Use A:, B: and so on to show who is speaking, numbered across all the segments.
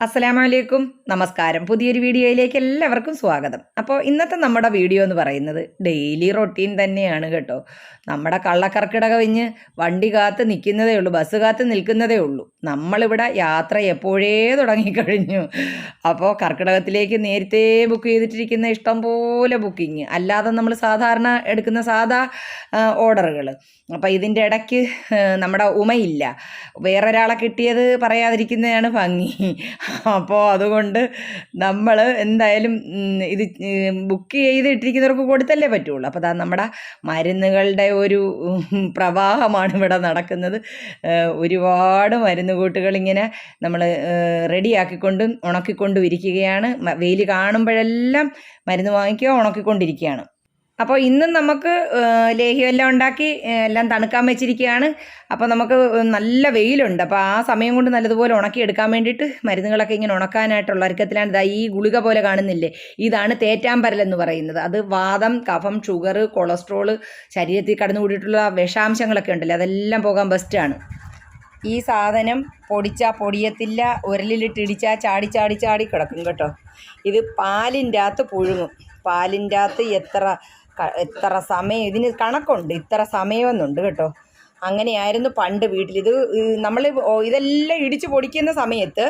A: അസ്സലാമലൈക്കും, നമസ്കാരം. പുതിയൊരു വീഡിയോയിലേക്ക് എല്ലാവർക്കും സ്വാഗതം. അപ്പോൾ ഇന്നത്തെ നമ്മുടെ വീഡിയോ എന്ന് പറയുന്നത് ഡെയിലി റൊട്ടീൻ തന്നെയാണ് കേട്ടോ. നമ്മുടെ കള്ളക്കർക്കിടക കഴിഞ്ഞ് വണ്ടി കാത്ത് നിൽക്കുന്നതേ ഉള്ളൂ, ബസ് കാത്ത് നിൽക്കുന്നതേ ഉള്ളൂ. നമ്മളിവിടെ യാത്ര എപ്പോഴേ തുടങ്ങിക്കഴിഞ്ഞു. അപ്പോൾ കർക്കിടകത്തിലേക്ക് നേരത്തെ ബുക്ക് ചെയ്തിട്ടിരിക്കുന്ന ഇഷ്ടം പോലെ ബുക്കിങ്, അല്ലാതെ നമ്മൾ സാധാരണ എടുക്കുന്ന സാധാ ഓർഡറുകൾ. അപ്പോൾ ഇതിൻ്റെ ഇടയ്ക്ക് നമ്മുടെ ഉമയില്ല, വേറൊരാളെ കിട്ടിയത് പറയാതിരിക്കുന്നതാണ് ഭംഗി. അപ്പോൾ അതുകൊണ്ട് നമ്മൾ എന്തായാലും ഇത് ബുക്ക് ചെയ്തിട്ടിരിക്കുന്നവർക്ക് കൊടുത്തല്ലേ പറ്റുള്ളൂ. അപ്പോൾ അതാ നമ്മുടെ മരുന്നുകളുടെ ഒരു പ്രവാഹമാണ് ഇവിടെ നടക്കുന്നത്. ഒരുപാട് മരുന്ന് കൂട്ടുകളിങ്ങനെ നമ്മൾ റെഡിയാക്കിക്കൊണ്ടും ഉണക്കിക്കൊണ്ടും ഇരിക്കുകയാണ്. വെയിൽ കാണുമ്പോഴെല്ലാം മരുന്ന് വാങ്ങിക്കുക, ഉണക്കിക്കൊണ്ടിരിക്കുകയാണ്. അപ്പോൾ ഇന്നും നമുക്ക് ലേഹ്യമെല്ലാം ഉണ്ടാക്കി എല്ലാം തണുക്കാൻ വെച്ചിരിക്കുകയാണ്. അപ്പോൾ നമുക്ക് നല്ല വെയിലുണ്ട്. അപ്പോൾ ആ സമയം കൊണ്ട് നല്ലതുപോലെ ഉണക്കിയെടുക്കാൻ വേണ്ടിയിട്ട് മരുന്നുകളൊക്കെ ഇങ്ങനെ ഉണക്കാനായിട്ടുള്ള ഒരുക്കത്തിലാണ്. ഇതാ ഈ ഗുളിക പോലെ കാണുന്നില്ലേ, ഇതാണ് തേറ്റാമ്പരൽ എന്ന് പറയുന്നത്. അത് വാദം, കഫം, ഷുഗർ, കൊളസ്ട്രോള്, ശരീരത്തിൽ കടന്നുകൂടിയിട്ടുള്ള വിഷാംശങ്ങളൊക്കെ ഉണ്ടല്ലോ, അതെല്ലാം പോകാൻ ബെസ്റ്റാണ്. ഈ സാധനം പൊടിച്ചാൽ പൊടിയത്തില്ല, ഉരലിലിട്ട് ഇടിച്ചാൽ ചാടി ചാടി ചാടി കിടക്കും കേട്ടോ. ഇത് പാലിൻ്റെ അകത്ത് പുഴുങ്ങും. പാലിൻ്റെ അകത്ത് എത്ര സമയം, ഇതിന് കണക്കുണ്ട്, ഇത്ര സമയമെന്നുണ്ട് കേട്ടോ. അങ്ങനെയായിരുന്നു പണ്ട് വീട്ടിൽ. നമ്മൾ ഇതെല്ലാം ഇടിച്ച് പൊടിക്കുന്ന സമയത്ത്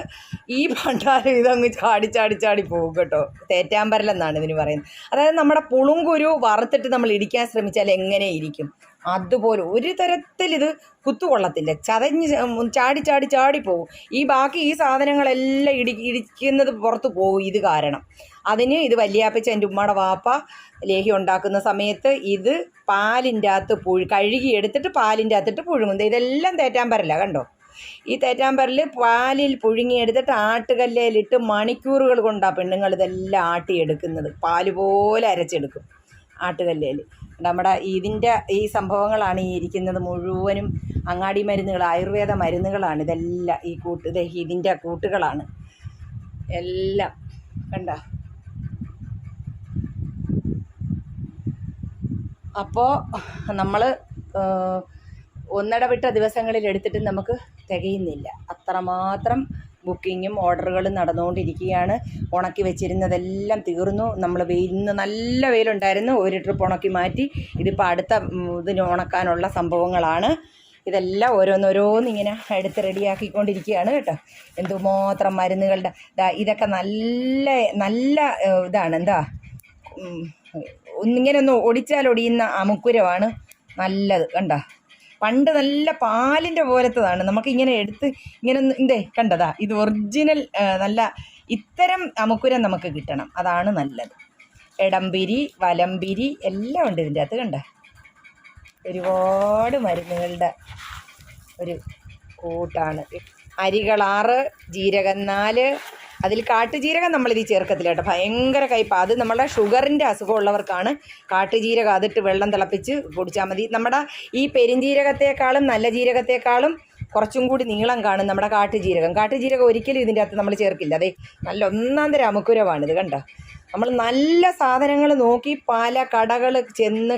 A: ഈ പണ്ടാരം ഇതങ്ങ് ചാടി ചാടി ചാടി പോകും കേട്ടോ. തേറ്റാമ്പരലെന്നാണ് ഇതിന് പറയുന്നത്. അതായത് നമ്മുടെ പുളുങ്കുരു വറുത്തിട്ട് നമ്മൾ ഇടിക്കാൻ ശ്രമിച്ചാൽ എങ്ങനെ ഇരിക്കും, അതുപോലെ ഒരു തരത്തിൽ ഇത് കുത്തുകൊള്ളത്തില്ല, ചതഞ്ഞ് ചാടി ചാടി ചാടി പോകും. ഈ സാധനങ്ങളെല്ലാം ഇടിക്കുന്നത് പുറത്ത് പോകും ഇത് കാരണം. അതിന് ഇത് വല്യാപ്പച്ച എൻ്റെ ഉമ്മയുടെ വാപ്പ ലേഹ്യം ഉണ്ടാക്കുന്ന സമയത്ത് ഇത് പാലിൻ്റെ അകത്ത് കഴുകി എടുത്തിട്ട് പാലിൻ്റെ അകത്തിട്ട് പുഴുങ്ങുന്നത്. ഇതെല്ലാം തേറ്റാമ്പരല കണ്ടോ. ഈ തേറ്റാമ്പരൽ പാലിൽ പുഴുങ്ങിയെടുത്തിട്ട് ആട്ടുകല്ലിലിട്ട് മണിക്കൂറുകൾ കൊണ്ടാണ് പെണ്ണുങ്ങൾ ഇതെല്ലാം ആട്ടിയെടുക്കുന്നത്. പാല് പോലെ അരച്ചെടുക്കും ആട്ടുകല്ലിൽ. നമ്മുടെ ഈ സംഭവങ്ങളാണ് ഈ ഇരിക്കുന്നത് മുഴുവനും അങ്ങാടി മരുന്നുകൾ, ആയുർവേദ മരുന്നുകളാണ് ഇതെല്ലാം. ഇതിൻ്റെ കൂട്ടുകളാണ് എല്ലാം കണ്ട. അപ്പോൾ നമ്മൾ ഒന്നിടവിട്ട ദിവസങ്ങളിൽ എടുത്തിട്ട് നമുക്ക് തികയുന്നില്ല. അത്രമാത്രം ബുക്കിങ്ങും ഓർഡറുകളും നടന്നുകൊണ്ടിരിക്കുകയാണ്. ഉണക്കി വെച്ചിരുന്നതെല്ലാം തീർന്നു. നമ്മൾ ഇന്ന് നല്ല വെയിലുണ്ടായിരുന്നു, ഒരു ട്രിപ്പ് ഉണക്കി മാറ്റി. ഇതിപ്പോൾ അടുത്ത ഇതിന് ഉണക്കാനുള്ള സംഭവങ്ങളാണ്. ഇതെല്ലാം ഓരോന്നിങ്ങനെ എടുത്ത് റെഡിയാക്കിക്കൊണ്ടിരിക്കുകയാണ് കേട്ടോ. എന്തുമാത്രം മരുന്നുകളുടെ ഇതൊക്കെ നല്ല നല്ല ഇതാണ്. എന്താ ഇങ്ങനെ ഒന്ന് ഒടിച്ചാലൊടിയുന്ന അമുക്കുരമാണ് നല്ലത് കണ്ടോ. പണ്ട് നല്ല പാലിൻ്റെ പോലത്തതാണ്. നമുക്കിങ്ങനെ എടുത്ത് ഇങ്ങനെ കണ്ടതാ, ഇത് ഒറിജിനൽ നല്ല ഇത്തരം അമുക്കുരം നമുക്ക് കിട്ടണം, അതാണ് നല്ലത്. എടംപിരി, വലംപിരി എല്ലാം ഉണ്ട് ഇതിൻ്റെ അകത്ത് കണ്ട. ഒരുപാട് മരുന്നുകളുടെ ഒരു കൂട്ടാണ്. അരികൾ 6, ജീരകം 4. അതിൽ കാട്ടുജീരകം നമ്മളിത് ചേർക്കത്തില്ല കേട്ടോ, ഭയങ്കര കയ്പാണ്. അത് നമ്മുടെ ഷുഗറിൻ്റെ അസുഖമുള്ളവർക്കാണ് കാട്ടുജീരകം അതിട്ട് വെള്ളം തിളപ്പിച്ച് കുടിച്ചാൽ മതി. നമ്മുടെ ഈ പെരുംജീരകത്തെക്കാളും നല്ല ജീരകത്തെക്കാളും കുറച്ചും കൂടി നീളം കാണും നമ്മുടെ കാട്ടുജീരകം ഒരിക്കലും ഇതിൻ്റെ അകത്ത് നമ്മൾ ചേർക്കില്ല. അതെ, നല്ല ഒന്നാം തരം അമുക്കുരമാണിത് കണ്ടോ. നമ്മൾ നല്ല സാധനങ്ങൾ നോക്കി പല കടകൾ ചെന്ന്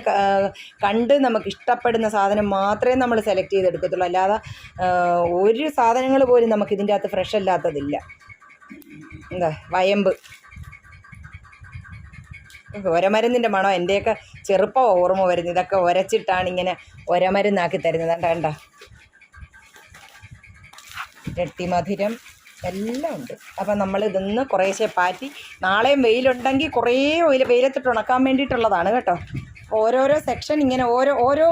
A: കണ്ട് നമുക്ക് ഇഷ്ടപ്പെടുന്ന സാധനം മാത്രമേ നമ്മൾ സെലക്ട് ചെയ്തെടുക്കത്തുള്ളൂ. അല്ലാതെ ഒരു സാധനങ്ങൾ പോലും നമുക്ക് ഇതിൻ്റെ അകത്ത് ഫ്രഷ് അല്ലാത്തതില്ല. വയമ്പ് ഒരമരുന്നിൻ്റെ മണം എൻ്റെയൊക്കെ ചെറുപ്പം ഓർമ്മ വരുന്നത്. ഇതൊക്കെ ഉരച്ചിട്ടാണ് ഇങ്ങനെ ഒരമരുന്നാക്കി തരുന്നത്. കണ്ട ഇരട്ടിമധുരം എല്ലാം ഉണ്ട്. അപ്പം നമ്മൾ ഇതൊന്ന് കുറേശ്ശെ പാറ്റി, നാളെയും വെയിലുണ്ടെങ്കിൽ കുറേ വെയിലത്തിട്ട് ഉണക്കാൻ വേണ്ടിയിട്ടുള്ളതാണ് കേട്ടോ. ഓരോരോ സെക്ഷൻ ഇങ്ങനെ ഓരോ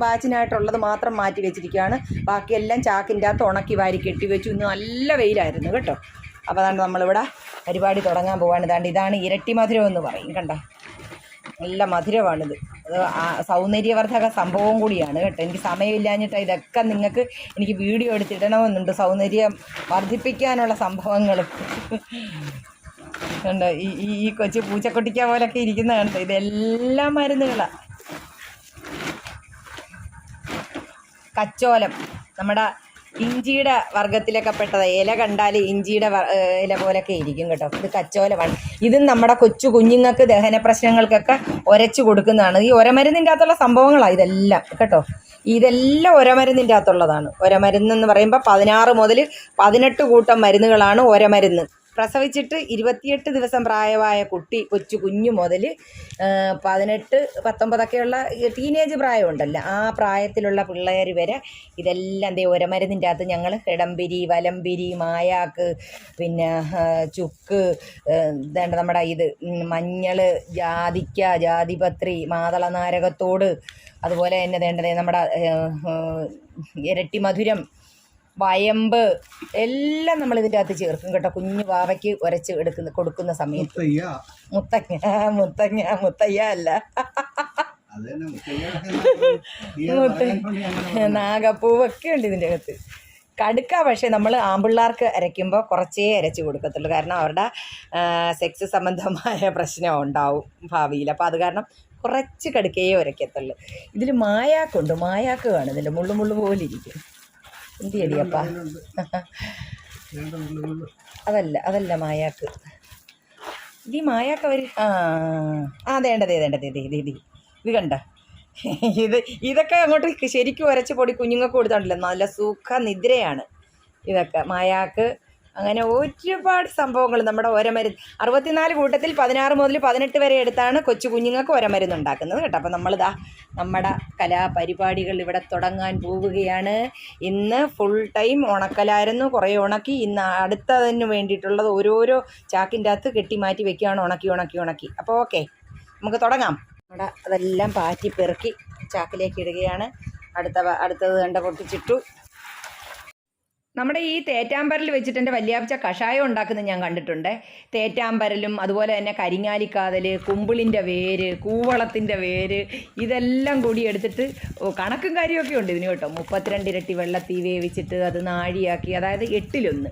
A: ബാച്ചിനായിട്ടുള്ളത് മാത്രം മാറ്റി വെച്ചിരിക്കുകയാണ്. ബാക്കിയെല്ലാം ചാക്കിൻ്റെ അകത്ത് ഉണക്കി വാരി കെട്ടി വെച്ചു. ഇന്ന് നല്ല വെയിലായിരുന്നു കേട്ടോ. അപ്പോൾ അതാണ്ട് നമ്മളിവിടെ പരിപാടി തുടങ്ങാൻ പോവാണ്. ഇതാണ് ഇരട്ടി മധുരം എന്ന് പറയും കണ്ടോ. നല്ല മധുരമാണിത്. സൗന്ദര്യവർദ്ധക സംഭവം കൂടിയാണ് കേട്ടോ. എനിക്ക് സമയമില്ലാഞ്ഞിട്ട് ഇതൊക്കെ എനിക്ക് വീഡിയോ എടുത്തിടണമെന്നുണ്ട്. സൗന്ദര്യം വർദ്ധിപ്പിക്കാനുള്ള സംഭവങ്ങൾ കണ്ടോ. ഈ കൊച്ചു പൂച്ചക്കൊട്ടിക്ക പോലൊക്കെ ഇരിക്കുന്ന കണ്ടോ. ഇതെല്ലാം മരുന്നുകളാണ്. കച്ചോലം, നമ്മുടെ ഇഞ്ചിയുടെ വർഗ്ഗത്തിലൊക്കെ പെട്ടത്. ഇല കണ്ടാൽ ഇഞ്ചിയുടെ ഇല പോലൊക്കെ ഇരിക്കും കേട്ടോ. ഇത് കച്ചോലമാണ്. ഇതും നമ്മുടെ കൊച്ചു കുഞ്ഞുങ്ങൾക്ക് ദഹന പ്രശ്നങ്ങൾക്കൊക്കെ ഉരച്ചു കൊടുക്കുന്നതാണ്. ഈ ഒരമരുന്നിൻ്റെ അകത്തുള്ള സംഭവങ്ങളാണ് ഇതെല്ലാം കേട്ടോ. ഇതെല്ലാം ഒരമരുന്നിൻ്റെ അകത്തുള്ളതാണ്. ഒരമരുന്നെന്ന് പറയുമ്പോൾ 16 മുതൽ 18 കൂട്ടം മരുന്നുകളാണ് ഒരമരുന്ന്. പ്രസവിച്ചിട്ട് 28 ദിവസം പ്രായമായ കൊച്ചു കുഞ്ഞു മുതൽ 18, 19ഒക്കെയുള്ള ടീനേജ് പ്രായമുണ്ടല്ലോ, ആ പ്രായത്തിലുള്ള പിള്ളേർ വരെ ഇതെല്ലാം ഒരമരുന്നിൻ്റെ അകത്ത് ഞങ്ങൾ കിടമ്പിരി, വലമ്പിരി, മായാക്ക്, പിന്നെ ചുക്ക്, നമ്മുടെ ഇത് മഞ്ഞൾ, ജാതിക്ക, ജാതിപത്രി, മാതളനാരകത്തോട്, അതുപോലെ തന്നെ നമ്മുടെ ഇരട്ടി മധുരം, വയമ്പ് എല്ലാം നമ്മൾ ഇതിൻ്റെ അകത്ത് ചേർക്കും കേട്ടോ. കുഞ്ഞു വാവയ്ക്ക് ഉരച്ച് കൊടുക്കുന്ന സമയത്ത്. മുത്തയ്യ അല്ല, നാഗപ്പൂവൊക്കെ ഉണ്ട് ഇതിൻ്റെ അകത്ത്. കടുക്ക പക്ഷേ നമ്മൾ ആമ്പിള്ളേർക്ക് അരയ്ക്കുമ്പോൾ കുറച്ചേ അരച്ച് കൊടുക്കത്തുള്ളൂ. കാരണം അവരുടെ സെക്സ് സംബന്ധമായ പ്രശ്നം ഉണ്ടാവും ഭാവിയിൽ. അപ്പോൾ അത് കാരണം കുറച്ച് കടുക്കയെ ഉരയ്ക്കത്തുള്ളൂ. ഇതിൽ മായാക്കുണ്ട്, മായാക്ക് കാണും, ഇതിൻ്റെ മുള്ളു പോലെ ഇരിക്കും. എന്തിയടിയപ്പാ, അതല്ല മായാക്ക്. ഇത് ഈ മായാക്ക് അവർ വേണ്ടതേ ഇത് കണ്ട. ഇതൊക്കെ അങ്ങോട്ട് ശരിക്കും ഉരച്ച് പൊടി കുഞ്ഞുങ്ങൾക്ക് കൊടുത്തോണ്ടല്ലോ, നല്ല സുഖ നിദ്രയാണ് ഇതൊക്കെ. മായാക്ക് അങ്ങനെ ഒരുപാട് സംഭവങ്ങൾ നമ്മുടെ ഒരമരുന്ന് 64 കൂട്ടത്തിൽ 16 മുതൽ 18 വരെ എടുത്താണ് കൊച്ചു കുഞ്ഞുങ്ങൾക്ക് ഒരമരുന്ന് ഉണ്ടാക്കുന്നത് കേട്ടോ. അപ്പോൾ നമ്മളിതാ നമ്മുടെ കലാപരിപാടികൾ ഇവിടെ തുടങ്ങാൻ പോവുകയാണ്. ഇന്ന് ഫുൾ ടൈം ഉണക്കലായിരുന്നു, കുറേ ഉണക്കി. ഇന്ന് അടുത്തതിന് വേണ്ടിയിട്ടുള്ളത് ഓരോരോ ചാക്കിൻ്റെ അകത്ത് കെട്ടി മാറ്റി വെക്കുകയാണ്, ഉണക്കി. അപ്പോൾ ഓക്കെ, നമുക്ക് തുടങ്ങാം. നമ്മുടെ അതെല്ലാം പാറ്റി പെറുക്കി ചാക്കിലേക്ക് ഇടുകയാണ്. അടുത്തത് കണ്ട പൊട്ടിച്ചിട്ടു. നമ്മുടെ ഈ തേറ്റാമ്പരൽ വെച്ചിട്ട് എൻ്റെ വല്യാപ്പച്ച കഷായം ഉണ്ടാക്കുന്നത് ഞാൻ കണ്ടിട്ടുണ്ട്. തേറ്റാമ്പരലും അതുപോലെ തന്നെ കരിങ്ങാലിക്കാതൽ, കുമ്പിളിൻ്റെ വേര്, കൂവളത്തിൻ്റെ വേര്, ഇതെല്ലാം കൂടി എടുത്തിട്ട് കണക്കും കാര്യമൊക്കെ ഉണ്ട് ഇതിന് കേട്ടോ. 32 ഇരട്ടി വെള്ളത്തിൽ വേവിച്ചിട്ട് അത് നാഴിയാക്കി, അതായത് 8-1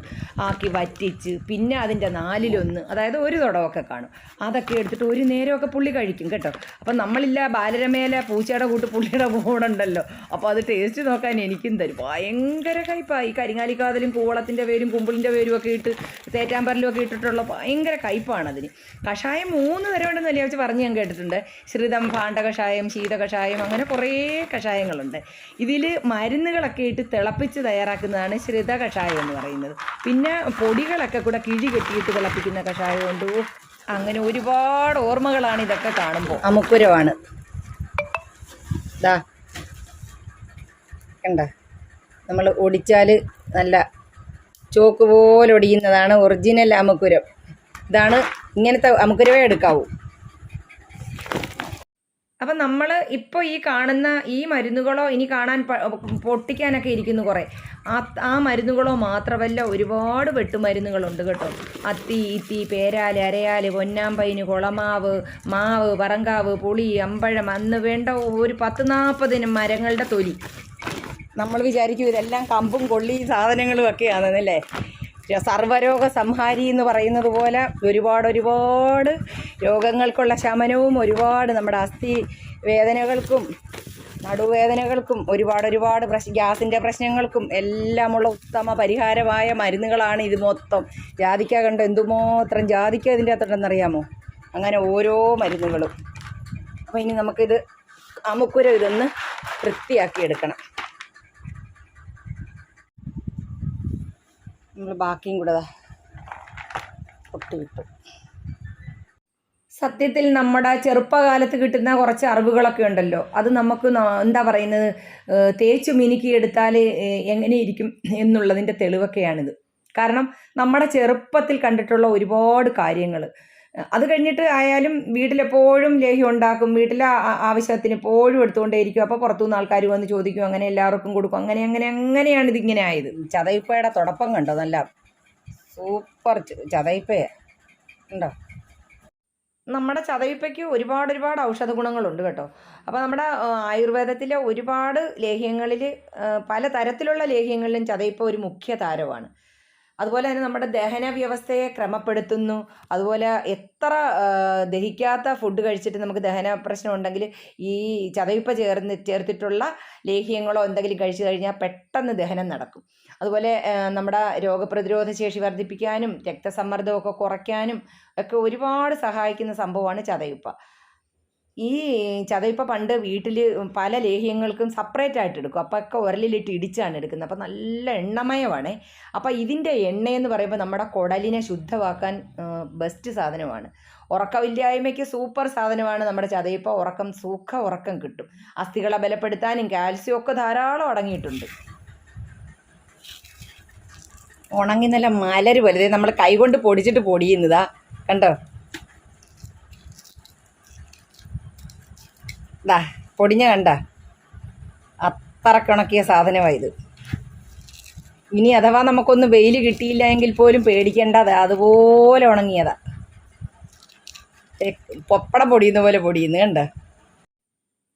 A: ആക്കി വറ്റിച്ച്, പിന്നെ അതിൻ്റെ 4-1, അതായത് ഒരു തുടമൊക്കെ കാണും. അതൊക്കെ എടുത്തിട്ട് ഒരു നേരമൊക്കെ പുള്ളി കഴിക്കും കേട്ടോ. അപ്പം നമ്മളില്ല ബാലരമേല പൂച്ചയുടെ പുള്ളിയുടെ കൂടുണ്ടല്ലോ, അപ്പോൾ അത് ടേസ്റ്റ് നോക്കാൻ എനിക്കും തരും. ഭയങ്കര കയ്പായി. കരിങ്ങാലിക്കാതലും കൂവളത്തിൻ്റെ വേരും കുമ്പിളിൻ്റെ വേരും ഒക്കെ ഇട്ട് തേറ്റാമ്പരലും ഒക്കെ ഇട്ടിട്ടുള്ള ഭയങ്കര കയ്പാണ് അതിന്. കഷായം 3 തരം ഉണ്ടെന്ന് വെച്ച് പറഞ്ഞ് ഞാൻ കേട്ടിട്ടുണ്ട്. ശ്രിതം, ഭാണ്ഡ കഷായം, ശീത കഷായം, അങ്ങനെ കുറേ കഷായങ്ങളുണ്ട്. ഇതിൽ മരുന്നുകളൊക്കെ ഇട്ട് തിളപ്പിച്ച് തയ്യാറാക്കുന്നതാണ് ശ്രിത കഷായം എന്ന് പറയുന്നത്. പിന്നെ പൊടികളൊക്കെ കൂടെ കിഴി കെട്ടിയിട്ട് തിളപ്പിക്കുന്ന കഷായമുണ്ട്. അങ്ങനെ ഒരുപാട് ഓർമ്മകളാണ് ഇതൊക്കെ കാണുമ്പോൾ. അമുക്കുരമാണ് കണ്ട, നമ്മൾ ഒടിച്ചാൽ നല്ല ചോക്ക് പോലെ ഒടിയുന്നതാണ് ഒറിജിനൽ അമുക്കുരം. ഇതാണ്, ഇങ്ങനത്തെ അമുക്കുരവേ എടുക്കാവൂ. അപ്പം നമ്മൾ ഇപ്പോൾ ഈ കാണുന്ന ഈ മരുന്നുകളോ ഇനി കാണാൻ പൊട്ടിക്കാനൊക്കെ ഇരിക്കുന്നു കുറേ, ആ മരുന്നുകളോ മാത്രമല്ല ഒരുപാട് വെട്ടുമരുന്നുകളുണ്ട് കേട്ടോ. അത്തി, ഈത്തി, പേരാല്, അരയാല്, പൊന്നാമ്പൈന്, കുളമാവ്, മാവ്, പറങ്കാവ്, പുളി, അമ്പഴം, അന്ന് വേണ്ട ഒരു 10-40 മരങ്ങളുടെ തൊലി. നമ്മൾ വിചാരിക്കും ഇതെല്ലാം കമ്പും കൊള്ളിയും സാധനങ്ങളും ഒക്കെയാണെന്നല്ലേ. സർവ്വരോഗ സംഹാരി എന്ന് പറയുന്നത് പോലെ ഒരുപാട് രോഗങ്ങൾക്കുള്ള ശമനവും, ഒരുപാട് നമ്മുടെ അസ്ഥി വേദനകൾക്കും നടുവേദനകൾക്കും ഒരുപാട് ഗ്യാസിൻ്റെ പ്രശ്നങ്ങൾക്കും എല്ലാമുള്ള ഉത്തമ പരിഹാരമായ മരുന്നുകളാണ് ഇത് മൊത്തം. ജാതിക്ക കണ്ടോ, എന്തുമാത്രം ജാതിക്ക ഇതിൻ്റെ അകത്തുണ്ടെന്നറിയാമോ? അങ്ങനെ ഓരോ മരുന്നുകളും. അപ്പോൾ ഇനി നമുക്കിത് അമുക്കുരം ഇതൊന്ന് വൃത്തിയാക്കി എടുക്കണം. നമ്മൾ ബാക്കിയും കൂടെ പൊട്ടിവിട്ടു. സത്യത്തിൽ നമ്മുടെ ചെറുപ്പകാലത്ത് കിട്ടുന്ന കുറച്ച് അറിവുകളൊക്കെ ഉണ്ടല്ലോ, അത് നമുക്ക് എന്താ പറയുന്നത്, തേച്ചു മിനുക്കിയെടുത്താൽ എങ്ങനെയിരിക്കും എന്നുള്ളതിൻ്റെ തെളിവൊക്കെയാണിത്. കാരണം നമ്മുടെ ചെറുപ്പത്തിൽ കണ്ടിട്ടുള്ള ഒരുപാട് കാര്യങ്ങൾ, അത് കഴിഞ്ഞിട്ട് ആയാലും വീട്ടിലെപ്പോഴും ലേഹ്യം ഉണ്ടാക്കും, വീട്ടിലെ ആവശ്യത്തിന് എപ്പോഴും എടുത്തുകൊണ്ടേയിരിക്കും. അപ്പോൾ പുറത്തുനിന്ന് ആൾക്കാർ വന്ന് ചോദിക്കും, അങ്ങനെ എല്ലാവർക്കും കൊടുക്കും. അങ്ങനെയാണ് ഇതിങ്ങനെ ആയത്. ചതയിപ്പയുടെ തുടപ്പം കണ്ടോ, നല്ല സൂപ്പർ ചതയിപ്പയ ഉണ്ടോ. നമ്മുടെ ചതയിപ്പയ്ക്ക് ഒരുപാട് ഔഷധ ഗുണങ്ങളുണ്ട് കേട്ടോ. അപ്പോൾ നമ്മുടെ ആയുർവേദത്തിലെ ഒരുപാട് ലേഹ്യങ്ങളിൽ, പല തരത്തിലുള്ള ലേഹ്യങ്ങളിലും ചതയിപ്പ ഒരു മുഖ്യ താരമാണ്. അതുപോലെ തന്നെ നമ്മുടെ ദഹന വ്യവസ്ഥയെ ക്രമപ്പെടുത്തുന്നു. അതുപോലെ എത്ര ദഹിക്കാത്ത ഫുഡ് കഴിച്ചിട്ട് നമുക്ക് ദഹന പ്രശ്നം ഉണ്ടെങ്കിൽ ഈ ചതയിപ്പ ചേർത്തിട്ടുള്ള ലേഹ്യങ്ങളോ എന്തെങ്കിലും കഴിച്ചു കഴിഞ്ഞാൽ പെട്ടെന്ന് ദഹനം നടക്കും. അതുപോലെ നമ്മുടെ രോഗപ്രതിരോധ ശേഷി വർദ്ധിപ്പിക്കാനും രക്തസമ്മർദ്ദമൊക്കെ കുറയ്ക്കാനും ഒക്കെ ഒരുപാട് സഹായിക്കുന്ന സംഭവമാണ് ചതയുപ്പ. ഈ ചതയിപ്പ പണ്ട് വീട്ടിൽ പല ലേഹ്യങ്ങൾക്കും സെപ്പറേറ്റ് ആയിട്ട് എടുക്കും. അപ്പോൾ ഒക്കെ ഉരലിലിട്ട് ഇടിച്ചാണ് എടുക്കുന്നത്. അപ്പോൾ നല്ല എണ്ണമയമാണ്. അപ്പോൾ ഇതിൻ്റെ എണ്ണയെന്ന് പറയുമ്പോൾ നമ്മുടെ കുടലിനെ ശുദ്ധമാക്കാൻ ബെസ്റ്റ് സാധനമാണ്. ഉറക്കമില്ലായ്മയ്ക്ക് സൂപ്പർ സാധനമാണ് നമ്മുടെ ചതയിപ്പ. ഉറക്കം കിട്ടും. അസ്ഥികളെ ബലപ്പെടുത്താനും കാൽസ്യം ഒക്കെ ധാരാളം അടങ്ങിയിട്ടുണ്ട്. ഉണങ്ങി നല്ല മലര് പോലെ നമ്മൾ കൈകൊണ്ട് പൊടിച്ചിട്ട് പൊടിയുന്നതാ കണ്ടോ. പൊടിഞ്ഞ കണ്ട അത്രക്കുണക്കിയ സാധനമായത്. ഇനി അഥവാ നമുക്കൊന്ന് വെയിൽ കിട്ടിയില്ല എങ്കിൽ പോലും പേടിക്കേണ്ടത്, അതുപോലെ ഉണങ്ങിയതാ. പപ്പടം പൊടിയുന്ന പോലെ പൊടിയുന്നു കണ്ട.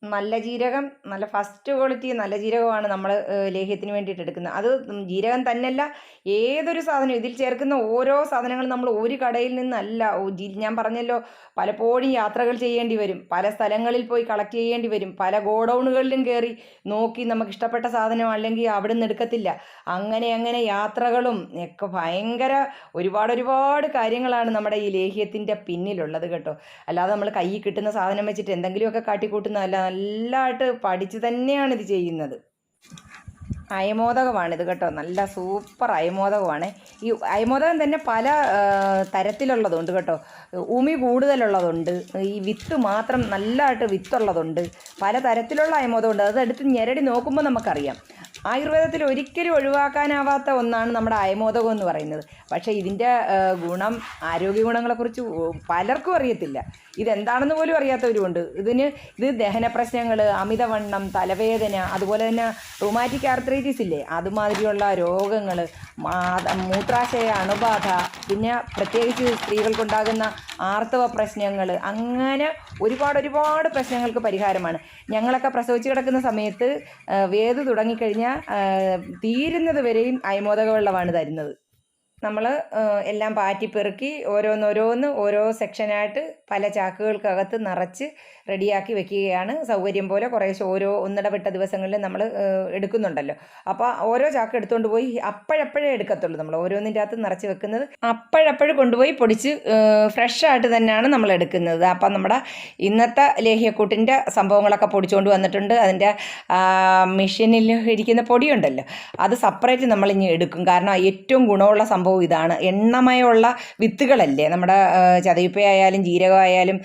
A: നല്ല ജീരകം, നല്ല ഫസ്റ്റ് ക്വാളിറ്റി നല്ല ജീരകമാണ് നമ്മൾ ലേഹ്യത്തിന് വേണ്ടിയിട്ട് എടുക്കുന്നത്. അത് ജീരകം തന്നെയല്ല, ഏതൊരു സാധനം ഇതിൽ ചേർക്കുന്ന ഓരോ സാധനങ്ങളും നമ്മൾ ഒരു കടയിൽ നിന്നല്ല. ഞാൻ പറഞ്ഞല്ലോ, പലപ്പോഴും യാത്രകൾ ചെയ്യേണ്ടി വരും, പല സ്ഥലങ്ങളിൽ പോയി കളക്ട് ചെയ്യേണ്ടി വരും, പല ഗോഡൗണുകളിലും കയറി നോക്കി നമുക്ക് ഇഷ്ടപ്പെട്ട സാധനം അല്ലെങ്കിൽ അവിടെ നിന്ന് എടുക്കത്തില്ല. അങ്ങനെ യാത്രകളും ഒക്കെ ഭയങ്കര ഒരുപാട് കാര്യങ്ങളാണ് നമ്മുടെ ഈ ലേഹ്യത്തിൻ്റെ പിന്നിലുള്ളത് കേട്ടോ. അല്ലാതെ നമ്മൾ കയ്യിൽ കിട്ടുന്ന സാധനം വെച്ചിട്ട് എന്തെങ്കിലുമൊക്കെ കാട്ടിക്കൂട്ടുന്നതല്ല. നല്ലതായിട്ട് പഠിച്ച് തന്നെയാണ് ഇത് ചെയ്യുന്നത്. അയമോദകമാണിത് കേട്ടോ, നല്ല സൂപ്പർ അയമോദകമാണ്. ഈ അയമോദകം തന്നെ പല തരത്തിലുള്ളതുണ്ട് കേട്ടോ. ഉമി കൂടുതലുള്ളതുണ്ട്, ഈ വിത്ത് മാത്രം നല്ലതായിട്ട് വിത്തുള്ളതുണ്ട്, പല തരത്തിലുള്ള അയമോദകമുണ്ട്. അതെടുത്ത് ഞെരടി നോക്കുമ്പോൾ നമുക്കറിയാം. ആയുർവേദത്തിൽ ഒരിക്കലും ഒഴിവാക്കാനാവാത്ത ഒന്നാണ് നമ്മുടെ അയമോദകം എന്ന് പറയുന്നത്. പക്ഷേ ഇതിൻ്റെ ആരോഗ്യ ഗുണങ്ങളെക്കുറിച്ച് പലർക്കും അറിയത്തില്ല. ഇതെന്താണെന്ന് പോലും അറിയാത്തവരുമുണ്ട്. ഇത് ദഹന പ്രശ്നങ്ങൾ, അമിതവണ്ണം, തലവേദന, അതുപോലെ തന്നെ റൂമാറ്റിക് ആർത്രൈറ്റിസ് ഇല്ലേ, അതുമാതിരിയുള്ള രോഗങ്ങൾ, മൂത്രാശയ അണുബാധ, പിന്നെ പ്രത്യേകിച്ച് സ്ത്രീകൾക്കുണ്ടാകുന്ന ആർത്തവ പ്രശ്നങ്ങൾ, അങ്ങനെ ഒരുപാട് പ്രശ്നങ്ങൾക്ക് പരിഹാരമാണ്. ഞങ്ങളൊക്കെ പ്രസവിച്ച് കിടക്കുന്ന സമയത്ത് വേദ് തുടങ്ങിക്കഴിഞ്ഞാൽ തീരുന്നത് വരെയും അയമോദക വെള്ളമാണ് തരുന്നത്. നമ്മൾ എല്ലാം പാറ്റിപ്പെറുക്കി ഓരോന്ന് ഓരോ സെക്ഷനായിട്ട് പല ചാക്കുകൾക്കകത്ത് നിറച്ച് റെഡിയാക്കി വെക്കുകയാണ്. സൗകര്യം പോലെ കുറേശ്ശെ ഒന്നിടവിട്ട ദിവസങ്ങളിൽ നമ്മൾ എടുക്കുന്നുണ്ടല്ലോ. അപ്പോൾ ഓരോ ചാക്ക് എടുത്തുകൊണ്ട് പോയി അപ്പോഴപ്പോഴേ എടുക്കത്തുള്ളൂ. നമ്മൾ ഓരോന്നിൻ്റെ അകത്ത് നിറച്ച് വെക്കുന്നത് അപ്പോഴപ്പോഴും കൊണ്ടുപോയി പൊടിച്ച് ഫ്രഷായിട്ട് തന്നെയാണ് നമ്മൾ എടുക്കുന്നത്. അപ്പം നമ്മുടെ ഇന്നത്തെ ലേഹ്യക്കൂട്ടിൻ്റെ സംഭവങ്ങളൊക്കെ പൊടിച്ചുകൊണ്ട് വന്നിട്ടുണ്ട്. അതിൻ്റെ മെഷീനിൽ ഇരിക്കുന്ന പൊടിയുണ്ടല്ലോ, അത് സെപ്പറേറ്റ് നമ്മളിനി എടുക്കും. കാരണം ഏറ്റവും ഗുണമുള്ള സംഭവം ഇതാണ്. എണ്ണമയമുള്ള വിത്തുകളല്ലേ നമ്മുടെ ചതയിപ്പയായാലും ജീരകമായാലും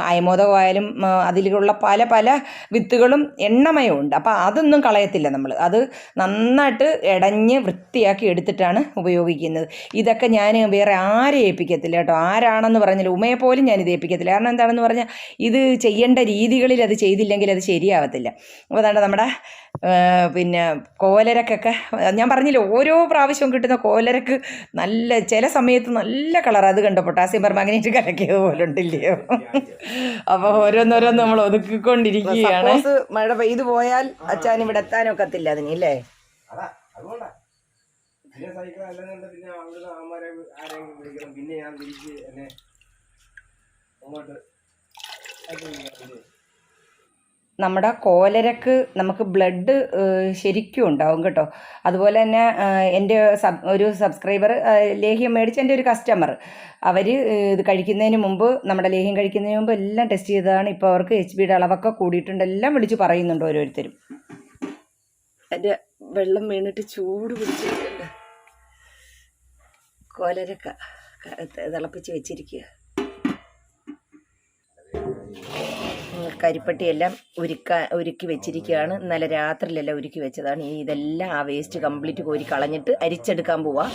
A: അയമോദകമായാലും അതിലുള്ള പല വിത്തുകളും എണ്ണമയമുണ്ട്. അപ്പോൾ അതൊന്നും കളയത്തില്ല നമ്മൾ. അത് നന്നായിട്ട് ഇടഞ്ഞ് വൃത്തിയാക്കി എടുത്തിട്ടാണ് ഉപയോഗിക്കുന്നത്. ഇതൊക്കെ ഞാൻ വേറെ ആരെ ഏൽപ്പിക്കത്തില്ല കേട്ടോ. ആരാണെന്ന് പറഞ്ഞാൽ ഉമയെ പോലും ഞാനിത് ഏൽപ്പിക്കത്തില്ല. കാരണം എന്താണെന്ന് പറഞ്ഞാൽ ഇത് ചെയ്യേണ്ട രീതികളിൽ അത് ചെയ്തില്ലെങ്കിൽ അത് ശരിയാവത്തില്ല. അപ്പോൾ അതാണ്ട് നമ്മുടെ പിന്നെ കോലരക്കൊക്കെ ഞാൻ പറഞ്ഞില്ല, ഓരോ പ്രാവശ്യവും കിട്ടുന്ന കോലരക്ക് നല്ല ചില സമയത്ത് നല്ല കളർ. അത് കണ്ടോ, പൊട്ടാസ്യം പെർമാംഗനേറ്റ് കലക്കിയത് പോലെ ഉണ്ടില്ലയോ. അപ്പോൾ ഓരോന്നോരോന്ന് നമ്മൾ ഒതുക്കിക്കൊണ്ടിരിക്കുകയാണ്. മഴ പെയ്തു പോയാൽ അച്ഛൻ ഇവിടെ എത്താനൊക്കത്തില്ല അതിനല്ലേ. പിന്നെ ഞാൻ തിരിച്ച് എന്നെ അങ്ങോട്ട് നമ്മുടെ കോലരക്ക് നമുക്ക് ബ്ലഡ് ശരിക്കും ഉണ്ടാവും കേട്ടോ. അതുപോലെ തന്നെ എൻ്റെ ഒരു സബ്സ്ക്രൈബർ ലേഹ്യം മേടിച്ച എൻ്റെ ഒരു കസ്റ്റമർ, അവർ ഇത് കഴിക്കുന്നതിന് മുമ്പ്, നമ്മുടെ ലേഹ്യം കഴിക്കുന്നതിന് മുമ്പ് എല്ലാം ടെസ്റ്റ് ചെയ്തതാണ്. ഇപ്പോൾ അവർക്ക് HBയുടെ അളവൊക്കെ കൂടിയിട്ടുണ്ട്. എല്ലാം വിളിച്ച് പറയുന്നുണ്ട് ഓരോരുത്തരും. എൻ്റെ വെള്ളം വീണിട്ട് ചൂട് പിടിച്ചിട്ടുണ്ട്. കോലരക്ക തിളപ്പിച്ച് വെച്ചിരിക്കുക. കരിപ്പട്ടിയെല്ലാം ഒരുക്കി വെച്ചിരിക്കുകയാണ്. ഇന്നലെ രാത്രിയിലെല്ലാം ഒരുക്കി വെച്ചതാണ്. ഇതെല്ലാം ആ വേസ്റ്റ് കംപ്ലീറ്റ് കോരി കളഞ്ഞിട്ട് അരിച്ചെടുക്കാൻ പോവാ.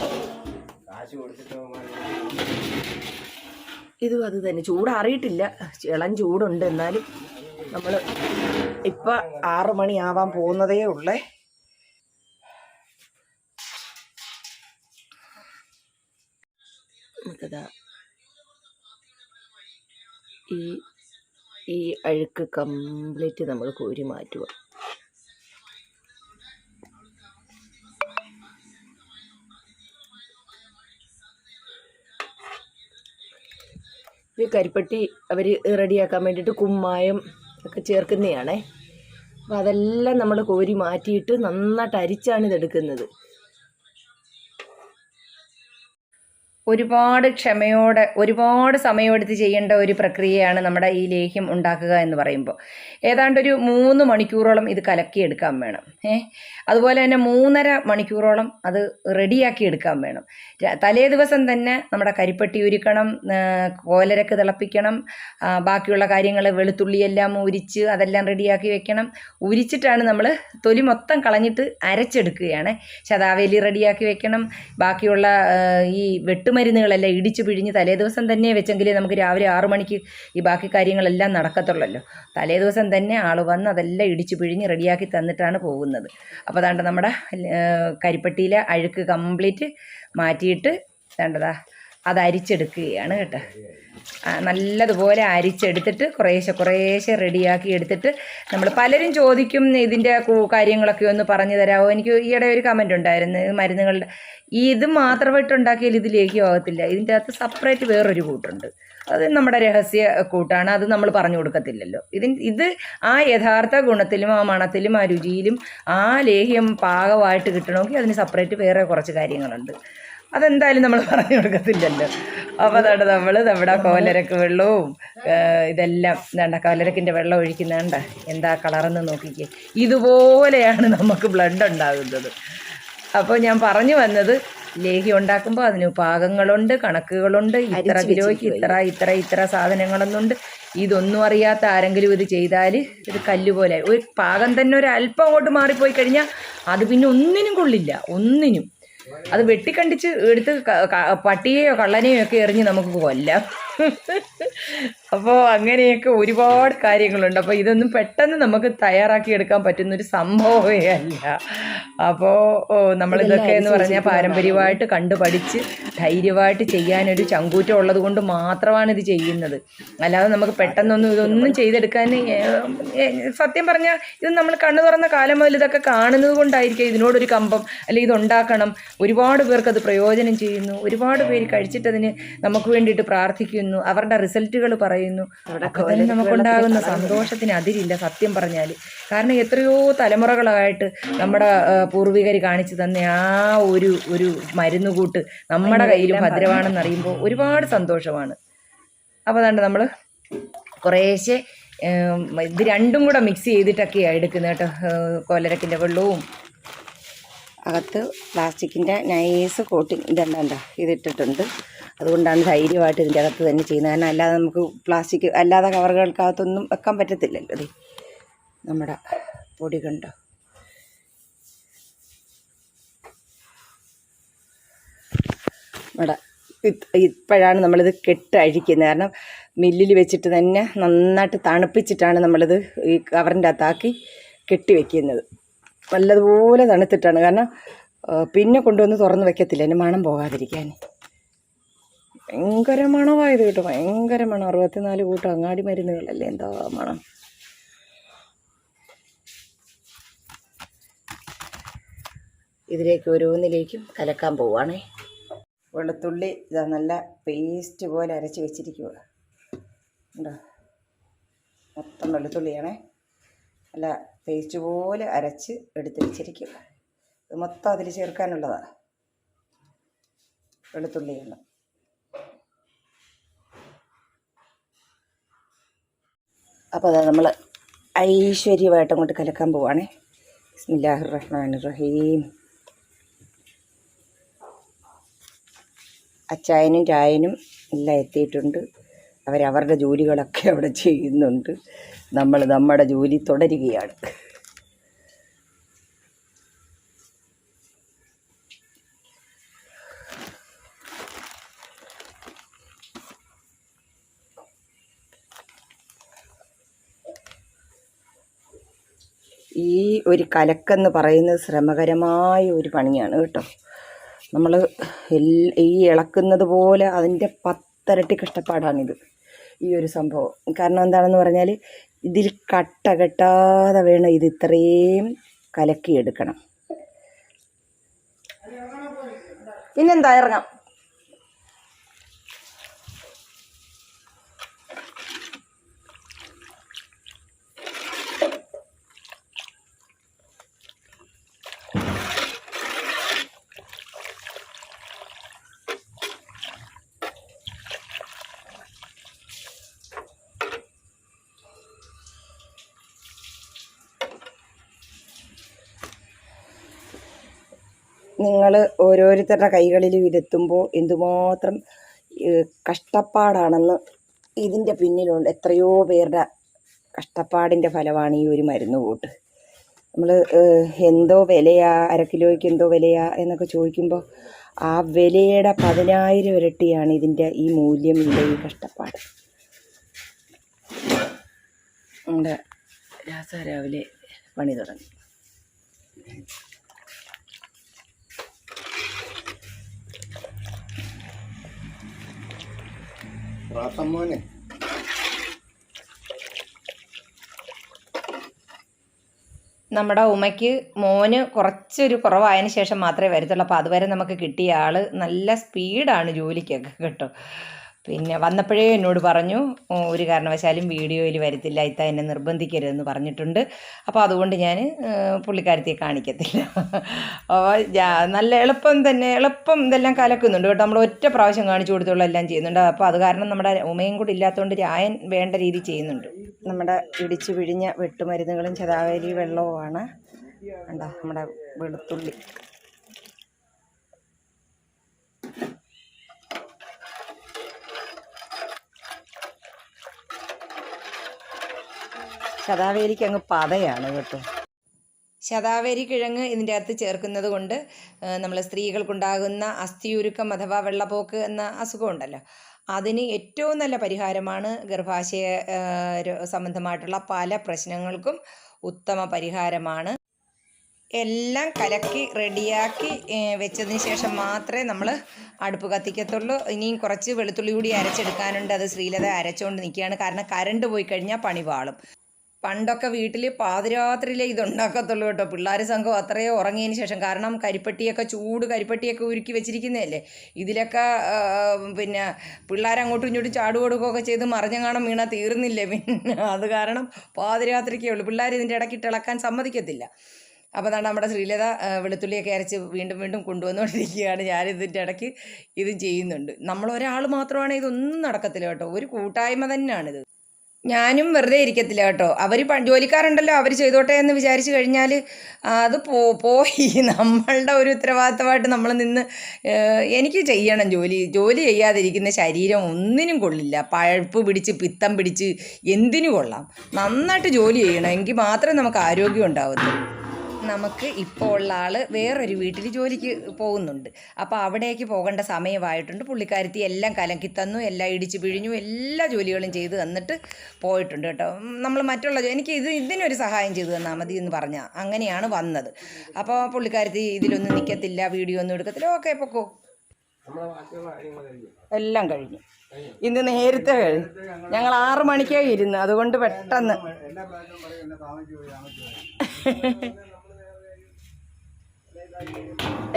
A: ഇതും അത് തന്നെ, ചൂടാറിയിട്ടില്ല, ഇളം ചൂടുണ്ട്. എന്നാലും നമ്മൾ ഇപ്പം 6 മണിയാവാൻ പോകുന്നതേ ഉള്ളേ. നമുക്കതാ ഈ അഴുക്ക് കംപ്ലീറ്റ് നമ്മൾ കോരി മാറ്റുക. ഈ കരിപ്പട്ടി അവർ റെഡിയാക്കാൻ വേണ്ടിയിട്ട് കുമ്മായം ഒക്കെ ചേർക്കുന്നതാണേ. അപ്പോൾ അതെല്ലാം നമ്മൾ കോരി മാറ്റിയിട്ട് നന്നായിട്ട് അരിച്ചാണ് ഇതെടുക്കുന്നത്. ഒരുപാട് ക്ഷമയോടെ ഒരുപാട് സമയമെടുത്ത് ചെയ്യേണ്ട ഒരു പ്രക്രിയയാണ് നമ്മുടെ ഈ ലേഹ്യം ഉണ്ടാക്കുക എന്ന് പറയുമ്പോൾ. ഏതാണ്ട് ഒരു 3 മണിക്കൂറോളം ഇത് കലക്കിയെടുക്കാൻ വേണം. അതുപോലെ തന്നെ 3.5 മണിക്കൂറോളം അത് റെഡിയാക്കി എടുക്കാൻ വേണം. തലേ ദിവസം തന്നെ നമ്മുടെ കരിപ്പട്ടി ഉരുക്കണം, കോലരക്ക് തിളപ്പിക്കണം, ബാക്കിയുള്ള കാര്യങ്ങൾ വെളുത്തുള്ളിയെല്ലാം ഉരിച്ച് അതെല്ലാം റെഡിയാക്കി വെക്കണം. ഉരിച്ചിട്ടാണ് നമ്മൾ തൊലി മൊത്തം കളഞ്ഞിട്ട് അരച്ചെടുക്കുകയാണ്. ശതാവേലി റെഡിയാക്കി വെക്കണം. ബാക്കിയുള്ള ഈ വെട്ടുമരുന്നുകളെല്ലാം ഇടിച്ച് പിഴിഞ്ഞ് തലേ ദിവസം തന്നെ വെച്ചെങ്കിലേ നമുക്ക് രാവിലെ 6 മണിക്ക് ഈ ബാക്കി കാര്യങ്ങളെല്ലാം നടക്കത്തുള്ളല്ലോ. തലേ ദിവസം തന്നെ ആൾ വന്ന് അതെല്ലാം ഇടിച്ച് പിഴിഞ്ഞ് റെഡിയാക്കി തന്നിട്ടാണ് പോകുന്നത്. അപ്പോൾ അതാണ്ട് നമ്മുടെ കരിപ്പട്ടിയിലെ അഴുക്ക് കംപ്ലീറ്റ് മാറ്റിയിട്ട് വേണ്ടതാ അത് അരിച്ചെടുക്കുകയാണ് കേട്ടോ. നല്ലതുപോലെ അരിച്ചെടുത്തിട്ട് കുറേശ്ശെ റെഡിയാക്കി എടുത്തിട്ട് നമ്മൾ പലരും ചോദിക്കും ഇതിൻ്റെ കാര്യങ്ങളൊക്കെ ഒന്ന് പറഞ്ഞു തരാമോ. എനിക്ക് ഈയിടെ ഒരു കമൻ്റ് ഉണ്ടായിരുന്നു, മരുന്നുകളുടെ ഇത് മാത്രമായിട്ട് ഉണ്ടാക്കിയാൽ ഇത് ലേഹ്യമാകത്തില്ല, ഇതിൻ്റെ അകത്ത് സെപ്പറേറ്റ് വേറൊരു കൂട്ടുണ്ട്, അത് നമ്മുടെ രഹസ്യ കൂട്ടാണ്, അത് നമ്മൾ പറഞ്ഞു കൊടുക്കത്തില്ലല്ലോ. ഇത് ആ യഥാർത്ഥ ഗുണത്തിലും ആ മണത്തിലും ആ രുചിയിലും ആ ലേഹ്യം പാകമായിട്ട് കിട്ടണമെങ്കിൽ അതിന് സെപ്പറേറ്റ് വേറെ കുറച്ച് കാര്യങ്ങളുണ്ട്, അതെന്തായാലും നമ്മൾ പറഞ്ഞു കൊടുക്കത്തില്ലല്ലോ. അപ്പോൾ അതാണ് നമ്മൾ നമ്മുടെ കോലരക്ക് വെള്ളവും ഇതെല്ലാം കോലരക്കിൻ്റെ വെള്ളം ഒഴിക്കുന്നുണ്ട എന്താ കളറെന്ന് നോക്കിക്കേ, ഇതുപോലെയാണ് നമുക്ക് ബ്ലഡ് ഉണ്ടാകുന്നത്. അപ്പോൾ ഞാൻ പറഞ്ഞു വന്നത് ലേഹ്യം ഉണ്ടാക്കുമ്പോൾ അതിന് പാകങ്ങളുണ്ട്, കണക്കുകളുണ്ട്, ഇത്ര കിലോയ്ക്ക് ഇത്ര സാധനങ്ങളൊന്നുണ്ട്. ഇതൊന്നും അറിയാത്ത ആരെങ്കിലും ഇത് ചെയ്താൽ ഇത് കല്ലുപോലെ ഒരു പാകം തന്നെ ഒരു അല്പം അങ്ങോട്ട് മാറിപ്പോയി കഴിഞ്ഞാൽ അത് പിന്നെ ഒന്നിനും കൊള്ളില്ല, ഒന്നിനും. അത് വെട്ടിക്കണ്ടിച്ച് എടുത്ത് പട്ടിയെയോ കള്ളനെയോ ഒക്കെ എറിഞ്ഞ് നമുക്ക് കൊല്ലാം. അപ്പോൾ അങ്ങനെയൊക്കെ ഒരുപാട് കാര്യങ്ങളുണ്ട്. അപ്പോൾ ഇതൊന്നും പെട്ടെന്ന് നമുക്ക് തയ്യാറാക്കി എടുക്കാൻ പറ്റുന്നൊരു സംഭവമേ അല്ല. അപ്പോൾ നമ്മളിതൊക്കെ എന്ന് പറഞ്ഞാൽ പാരമ്പര്യമായിട്ട് കണ്ടുപഠിച്ച് ധൈര്യമായിട്ട് ചെയ്യാനൊരു ചങ്കൂറ്റം ഉള്ളത് കൊണ്ട് മാത്രമാണ് ഇത് ചെയ്യുന്നത്. അല്ലാതെ നമുക്ക് പെട്ടെന്നൊന്നും ഇതൊന്നും ചെയ്തെടുക്കാൻ, സത്യം പറഞ്ഞാൽ ഇത് നമ്മൾ കണ്ണു തുറന്ന കാലം മുതൽ ഇതൊക്കെ കാണുന്നത് കൊണ്ടായിരിക്കും ഇതിനോടൊരു കമ്പം, അല്ലെങ്കിൽ ഇതുണ്ടാക്കണം. ഒരുപാട് പേർക്ക് അത് പ്രയോജനം ചെയ്യുന്നു, ഒരുപാട് പേര് കഴിച്ചിട്ടതിന് നമുക്ക് വേണ്ടിയിട്ട് പ്രാർത്ഥിക്കുന്നു, അവരുടെ റിസൾട്ടുകൾ പറയുന്നു. അപ്പോൾ തന്നെ നമുക്കുണ്ടാകുന്ന സന്തോഷത്തിന് അതിരില്ല സത്യം പറഞ്ഞാൽ. കാരണം എത്രയോ തലമുറകളായിട്ട് നമ്മുടെ പൂർവികർ കാണിച്ചു തന്നെ ആ ഒരു മരുന്നുകൂട്ട് നമ്മുടെ കയ്യിലും ഭദ്രമാണെന്നറിയുമ്പോൾ ഒരുപാട് സന്തോഷമാണ്. അപ്പോൾ അതുകൊണ്ട് നമ്മൾ കുറേശ്ശെ ഇത് രണ്ടും കൂടെ മിക്സ് ചെയ്തിട്ടൊക്കെയാണ് എടുക്കുന്നത് കേട്ടോ. കോലരക്കിൻ്റെ വെള്ളവും അകത്ത് പ്ലാസ്റ്റിക്കിൻ്റെ നൈസ് കോട്ടിങ് ഇതെന്താ ഇതിട്ടിട്ടുണ്ട്. അതുകൊണ്ടാണ് ധൈര്യമായിട്ട് ഇതിൻ്റെ അകത്ത് തന്നെ ചെയ്യുന്നത്. കാരണം അല്ലാതെ നമുക്ക് പ്ലാസ്റ്റിക് അല്ലാതെ കവറുകൾക്കകത്തൊന്നും വെക്കാൻ പറ്റത്തില്ലല്ലോ. അതെ, നമ്മുടെ പൊടി കണ്ടോ. നമ്മുടെ ഇപ്പോഴാണ് നമ്മളിത് കെട്ടഴിക്കുന്നത്. കാരണം മില്ലിൽ വെച്ചിട്ട് തന്നെ നന്നായിട്ട് തണുപ്പിച്ചിട്ടാണ് നമ്മളിത് ഈ കവറിൻ്റെ അകത്താക്കി കെട്ടി വയ്ക്കുന്നത്. നല്ലതുപോലെ തണുത്തിട്ടാണ്. കാരണം പിന്നെ കൊണ്ടുവന്ന് തുറന്ന് വയ്ക്കത്തില്ല, അതിന് മണം പോകാതിരിക്കാൻ. ഭയങ്കര മണമായത് കേട്ടോ, ഭയങ്കര മണം. 64 കൂട്ടം അങ്ങാടി മരുന്നുകളല്ലേ, എന്താ മണം. ഇതിലേക്ക് ഓരോന്നിലേക്കും കലക്കാൻ പോവുകയാണേ. വെളുത്തുള്ളി ഇതാ നല്ല പേസ്റ്റ് പോലെ അരച്ച് വെച്ചിരിക്കുക ഉണ്ടോ. മൊത്തം വെളുത്തുള്ളിയാണേ, നല്ല പേസ്റ്റ് പോലെ അരച്ച് എടുത്ത് വെച്ചിരിക്കുക. ഇത് മൊത്തം അതിൽ ചേർക്കാനുള്ളതാണ് വെളുത്തുള്ളിയാണ്. അപ്പോൾ അതാ നമ്മൾ ഐശ്വര്യമായിട്ട് അങ്ങോട്ട് കലക്കാൻ പോവുകയാണേ. ബിസ്മില്ലാഹിർ റഹ്മാനിർ റഹീം. അച്ചായനും ചായനും എല്ലാം എത്തിയിട്ടുണ്ട്. അവരവരുടെ ജോലികളൊക്കെ അവിടെ ചെയ്യുന്നുണ്ട്. നമ്മൾ നമ്മുടെ ജോലി തുടരുകയാണ്. ഈ ഒരു കലക്കെന്ന് പറയുന്നത് ശ്രമകരമായ ഒരു പണിയാണ് കേട്ടോ. നമ്മൾ ഈ ഇളക്കുന്നത് പോലെ അതിൻ്റെ 10 ഇരട്ടി കഷ്ടപ്പാടാണിത് ഈ ഒരു സംഭവം. കാരണം എന്താണെന്ന് പറഞ്ഞാൽ ഇതിൽ കട്ട കെട്ടാതെ വേണം ഇത് ഇത്രയും കലക്കിയെടുക്കണം. പിന്നെന്താ ഇറങ്ങാം.
B: നിങ്ങൾ ഓരോരുത്തരുടെ കൈകളിലും ഇതെത്തുമ്പോൾ എന്തുമാത്രം കഷ്ടപ്പാടാണെന്ന് ഇതിൻ്റെ പിന്നിലുണ്ട്. എത്രയോ പേരുടെ കഷ്ടപ്പാടിൻ്റെ ഫലമാണ് ഈ ഒരു മരുന്ന് കൂട്ട്. നമ്മൾ എന്തോ വിലയാ, അര കിലോയ്ക്ക് എന്തോ വിലയാ എന്നൊക്കെ ചോദിക്കുമ്പോൾ ആ വിലയുടെ 10,000 ഇരട്ടിയാണ് ഇതിൻ്റെ ഈ മൂല്യം, ഇതിൻ്റെ ഈ കഷ്ടപ്പാട്. നമ്മുടെ രാവിലെ പണി തുടങ്ങി.
A: നമ്മുടെ ഉമയ്ക്ക് മോന് കുറച്ചൊരു കുറവായതിന് ശേഷം മാത്രമേ വരത്തുള്ളൂ. അപ്പോൾ അതുവരെ നമുക്ക് കിട്ടിയ ആൾ നല്ല സ്പീഡാണ് ജോലിക്കൊക്കെ കേട്ടോ. പിന്നെ വന്നപ്പോഴേ എന്നോട് പറഞ്ഞു ഒരു കാരണവശാലും വീഡിയോയിൽ വരത്തില്ല, ഇത്ത എന്നെ നിർബന്ധിക്കരുതെന്ന് പറഞ്ഞിട്ടുണ്ട്. അപ്പോൾ അതുകൊണ്ട് ഞാൻ പുള്ളിക്കാരത്തിയെ കാണിക്കത്തില്ല. നല്ല എളുപ്പം ഇതെല്ലാം കലക്കുന്നുണ്ട് കേട്ടോ. നമ്മൾ ഒറ്റ പ്രാവശ്യം കാണിച്ചു കൊടുത്തുള്ള എല്ലാം ചെയ്യുന്നുണ്ട്. അപ്പോൾ അത് കാരണം നമ്മുടെ ഉമയും കൂടി ഇല്ലാത്തതുകൊണ്ട് രായൻ വേണ്ട രീതി ചെയ്യുന്നുണ്ട്.
B: നമ്മുടെ ഇടിച്ചു പിഴിഞ്ഞ വെട്ടുമരുന്നുകളും ശതാവേരി വെള്ളവുമാണ്. കണ്ടോ നമ്മുടെ വെളുത്തുള്ളി. ശതാവേരിക്ക് അങ്ങ് പതയാണ് കേട്ടോ.
A: ശതാവേരി കിഴങ്ങ് ഇതിൻ്റെ അകത്ത് ചേർക്കുന്നത് കൊണ്ട് നമ്മൾ സ്ത്രീകൾക്കുണ്ടാകുന്ന അസ്ഥിയുരുക്കം അഥവാ വെള്ളപ്പോക്ക് എന്ന അസുഖമുണ്ടല്ലോ, അതിന് ഏറ്റവും നല്ല പരിഹാരമാണ്. ഗർഭാശയ സംബന്ധമായിട്ടുള്ള പല പ്രശ്നങ്ങൾക്കും ഉത്തമ പരിഹാരമാണ്. എല്ലാം കലക്കി റെഡിയാക്കി വെച്ചതിന് ശേഷം മാത്രമേ നമ്മൾ അടുപ്പ് കത്തിക്കത്തുള്ളൂ. ഇനിയും കുറച്ച് വെളുത്തുള്ളി കൂടി അരച്ചെടുക്കാനുണ്ട്. അത് ശ്രീലത അരച്ചുകൊണ്ട് നിൽക്കുകയാണ്. കാരണം കറണ്ട് പോയി കഴിഞ്ഞാൽ പണി പാളും. പണ്ടൊക്കെ വീട്ടിൽ പാതിരാത്രിയിലേ ഇതുണ്ടാക്കത്തുള്ളൂ കേട്ടോ. പിള്ളേർ സംഘം അത്രയോ ഉറങ്ങിയതിന് ശേഷം. കാരണം ചൂട് കരിപ്പട്ടിയൊക്കെ ഉരുക്കി വെച്ചിരിക്കുന്നതല്ലേ. ഇതിലൊക്കെ പിന്നെ പിള്ളേർ അങ്ങോട്ടും ഇങ്ങോട്ടും ചാടുകൊടുക്കുകയൊക്കെ ചെയ്ത് മറിഞ്ഞങ്ങാണം വീണാൽ തീർന്നില്ലേ. പിന്നെ അത് കാരണം പാതിരാത്രിക്കേ ഉള്ളൂ. പിള്ളേർ ഇതിൻ്റെ ഇടയ്ക്ക് ഇളക്കാൻ സമ്മതിക്കത്തില്ല. അപ്പോൾ അതാണ് നമ്മുടെ ശ്രീലത വെളുത്തുള്ളിയൊക്കെ അരച്ച് വീണ്ടും കൊണ്ടുവന്നുകൊണ്ടിരിക്കുകയാണ്. ഞാനിതിൻ്റെ ഇടയ്ക്ക് ഇത് ചെയ്യുന്നുണ്ട്. നമ്മളൊരാൾ മാത്രമാണ് ഇതൊന്നും നടക്കത്തില്ല കേട്ടോ. ഒരു കൂട്ടായ്മ തന്നെയാണിത്. ഞാനും വെറുതെ ഇരിക്കത്തില്ല കേട്ടോ. അവർ ജോലിക്കാരുണ്ടല്ലോ, അവർ ചെയ്തോട്ടെ എന്ന് വിചാരിച്ചു കഴിഞ്ഞാൽ അത് പോയി നമ്മളുടെ ഒരു ഉത്തരവാദിത്തമായിട്ട് നമ്മൾ നിന്ന് എനിക്ക് ചെയ്യണം. ജോലി ചെയ്യാതിരിക്കുന്ന ശരീരം ഒന്നിനും കൊള്ളില്ല. പഴുപ്പ് പിടിച്ച് പിത്തം പിടിച്ച് എന്തിനു കൊള്ളാം. നന്നായിട്ട് ജോലി ചെയ്യണം, എങ്കിൽ മാത്രമേ നമുക്ക് ആരോഗ്യം ഉണ്ടാവത്തുള്ളൂ. നമുക്ക് ഇപ്പോൾ ഉള്ള ആൾ വേറൊരു വീട്ടിൽ ജോലിക്ക് പോകുന്നുണ്ട്. അപ്പോൾ അവിടേക്ക് പോകേണ്ട സമയമായിട്ടുണ്ട്. പുള്ളിക്കാരത്തി എല്ലാം കലക്കി തന്നു, എല്ലാം ഇടിച്ച് പിഴിഞ്ഞു, എല്ലാ ജോലികളും ചെയ്ത് തന്നിട്ട് പോയിട്ടുണ്ട് കേട്ടോ. നമ്മൾ മറ്റുള്ള എനിക്ക് ഇതിനൊരു സഹായം ചെയ്തു തന്നാൽ മതി എന്ന് പറഞ്ഞാൽ അങ്ങനെയാണ് വന്നത്. അപ്പോൾ പുള്ളിക്കാരത്തി ഇതിലൊന്നും നിൽക്കത്തില്ല, വീഡിയോ ഒന്നും എടുക്കത്തില്ല. ഓക്കെ പൊക്കോ.
B: എല്ലാം കഴിഞ്ഞു. ഇന്ന് നേരത്തെ കഴിഞ്ഞു. ഞങ്ങൾ 6 മണിക്കേ ഇരുന്ന്, അതുകൊണ്ട് പെട്ടെന്ന്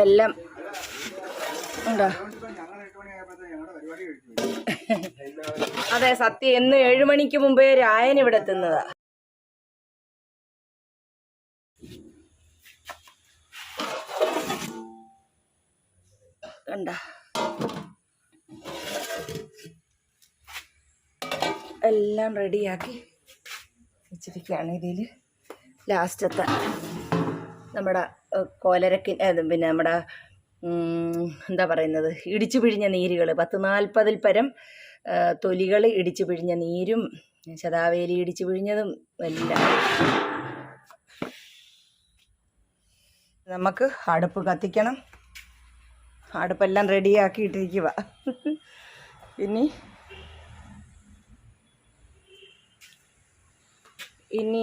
B: എല്ലാം ഉണ്ടോ. അതെ സത്യം, എന്ന് 7 മണിക്ക് മുമ്പേ രായൻ ഇവിടെ എത്തുന്നതാ. കണ്ട എല്ലാം റെഡിയാക്കി വെച്ചിരിക്കുകയാണ്. ഇതിൽ ലാസ്റ്റത്തെ നമ്മുടെ പിന്നെ നമ്മുടെ എന്താ പറയുന്നത്, ഇടിച്ചു പിഴിഞ്ഞ നീരുകൾ 10-40 പരം തൊലികൾ ഇടിച്ചു പിഴിഞ്ഞ നീരും ശതാവേലി ഇടിച്ചു പിഴിഞ്ഞതും എല്ലാം. നമുക്ക് അടുപ്പ് കത്തിക്കണം. അടുപ്പെല്ലാം റെഡിയാക്കി ഇട്ടിരിക്കുക. ഇനി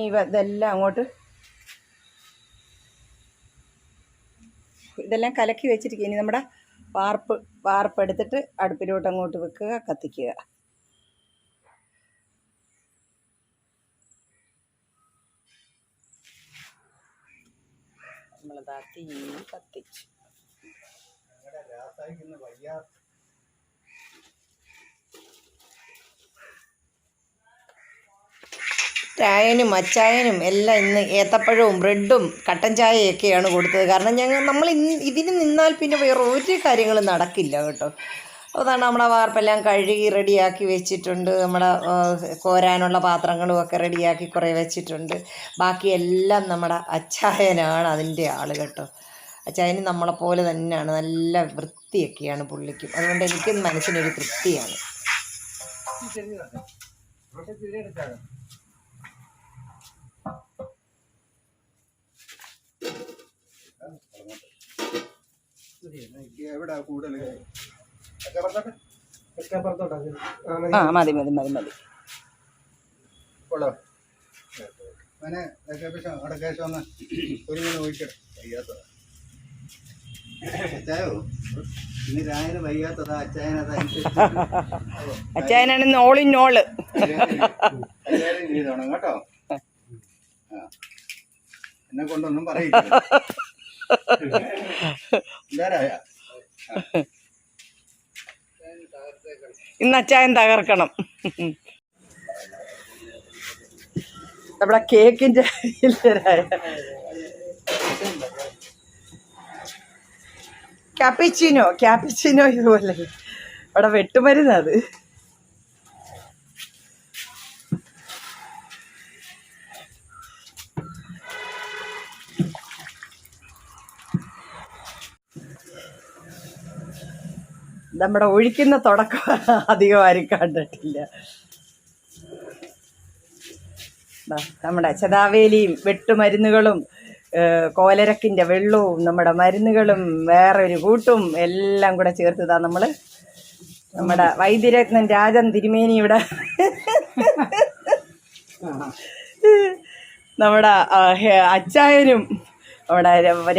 B: ഇതെല്ലാം അങ്ങോട്ട് ഇതെല്ലാം കലക്കി വെച്ചിരിക്കുക. ഇനി നമ്മുടെ വാർപ്പ് എടുത്തിട്ട് അടുപ്പിലോട്ട് അങ്ങോട്ട് വെക്കുക, കത്തിക്കുക. നമ്മളതാ തീ കത്തിച്ചു.
A: ചായനും അച്ചായനും എല്ലാം ഇന്ന് ഏത്തപ്പഴവും ബ്രെഡും കട്ടൻ ചായയൊക്കെയാണ് കൊടുത്തത്. കാരണം നമ്മൾ ഇതിന് നിന്നാൽ പിന്നെ വേറെ ഒരു കാര്യങ്ങളും നടക്കില്ല കേട്ടോ. അതാണ് നമ്മുടെ വാർപ്പെല്ലാം കഴുകി റെഡിയാക്കി വെച്ചിട്ടുണ്ട്. നമ്മുടെ കോരാനുള്ള പാത്രങ്ങളും ഒക്കെ റെഡിയാക്കി കുറേ വെച്ചിട്ടുണ്ട്. ബാക്കിയെല്ലാം നമ്മുടെ അച്ചായനാണ് അതിൻ്റെ ആൾ കേട്ടോ. അച്ചായന് നമ്മളെപ്പോലെ തന്നെയാണ്, നല്ല വൃത്തിയൊക്കെയാണ് പുള്ളിക്കും. അതുകൊണ്ട് എനിക്കും മനസ്സിനൊരു തൃപ്തിയാണ്.
B: ആ മതി മതി മതി മതി. അച്ചായനാണ് ഓൾ ഇൻ ഓള്.
C: കേട്ടോ, എന്നെ കൊണ്ടൊന്നും പറയില്ല.
B: ഇന്ന് അച്ചായൻ തകർക്കണം. നമ്മുടെ കേക്കിന്റെ ക്യാപ്പിച്ചിനോ ഇതുപോലെ അവിടെ വെട്ടുമരുന്നത്. നമ്മുടെ ഒഴിക്കുന്ന തുടക്കം അധികം ആരും കണ്ടിട്ടില്ല. നമ്മുടെ ചതാവേലിയും വെട്ടുമരുന്നുകളും കോലരക്കിൻ്റെ വെള്ളവും നമ്മുടെ മരുന്നുകളും വേറൊരു കൂട്ടും എല്ലാം കൂടെ ചേർത്തതാ നമ്മുടെ വൈദ്യരത്നം രാജൻ തിരുമേനി ഇവിടെ നമ്മുടെ അച്ചായനും നമ്മുടെ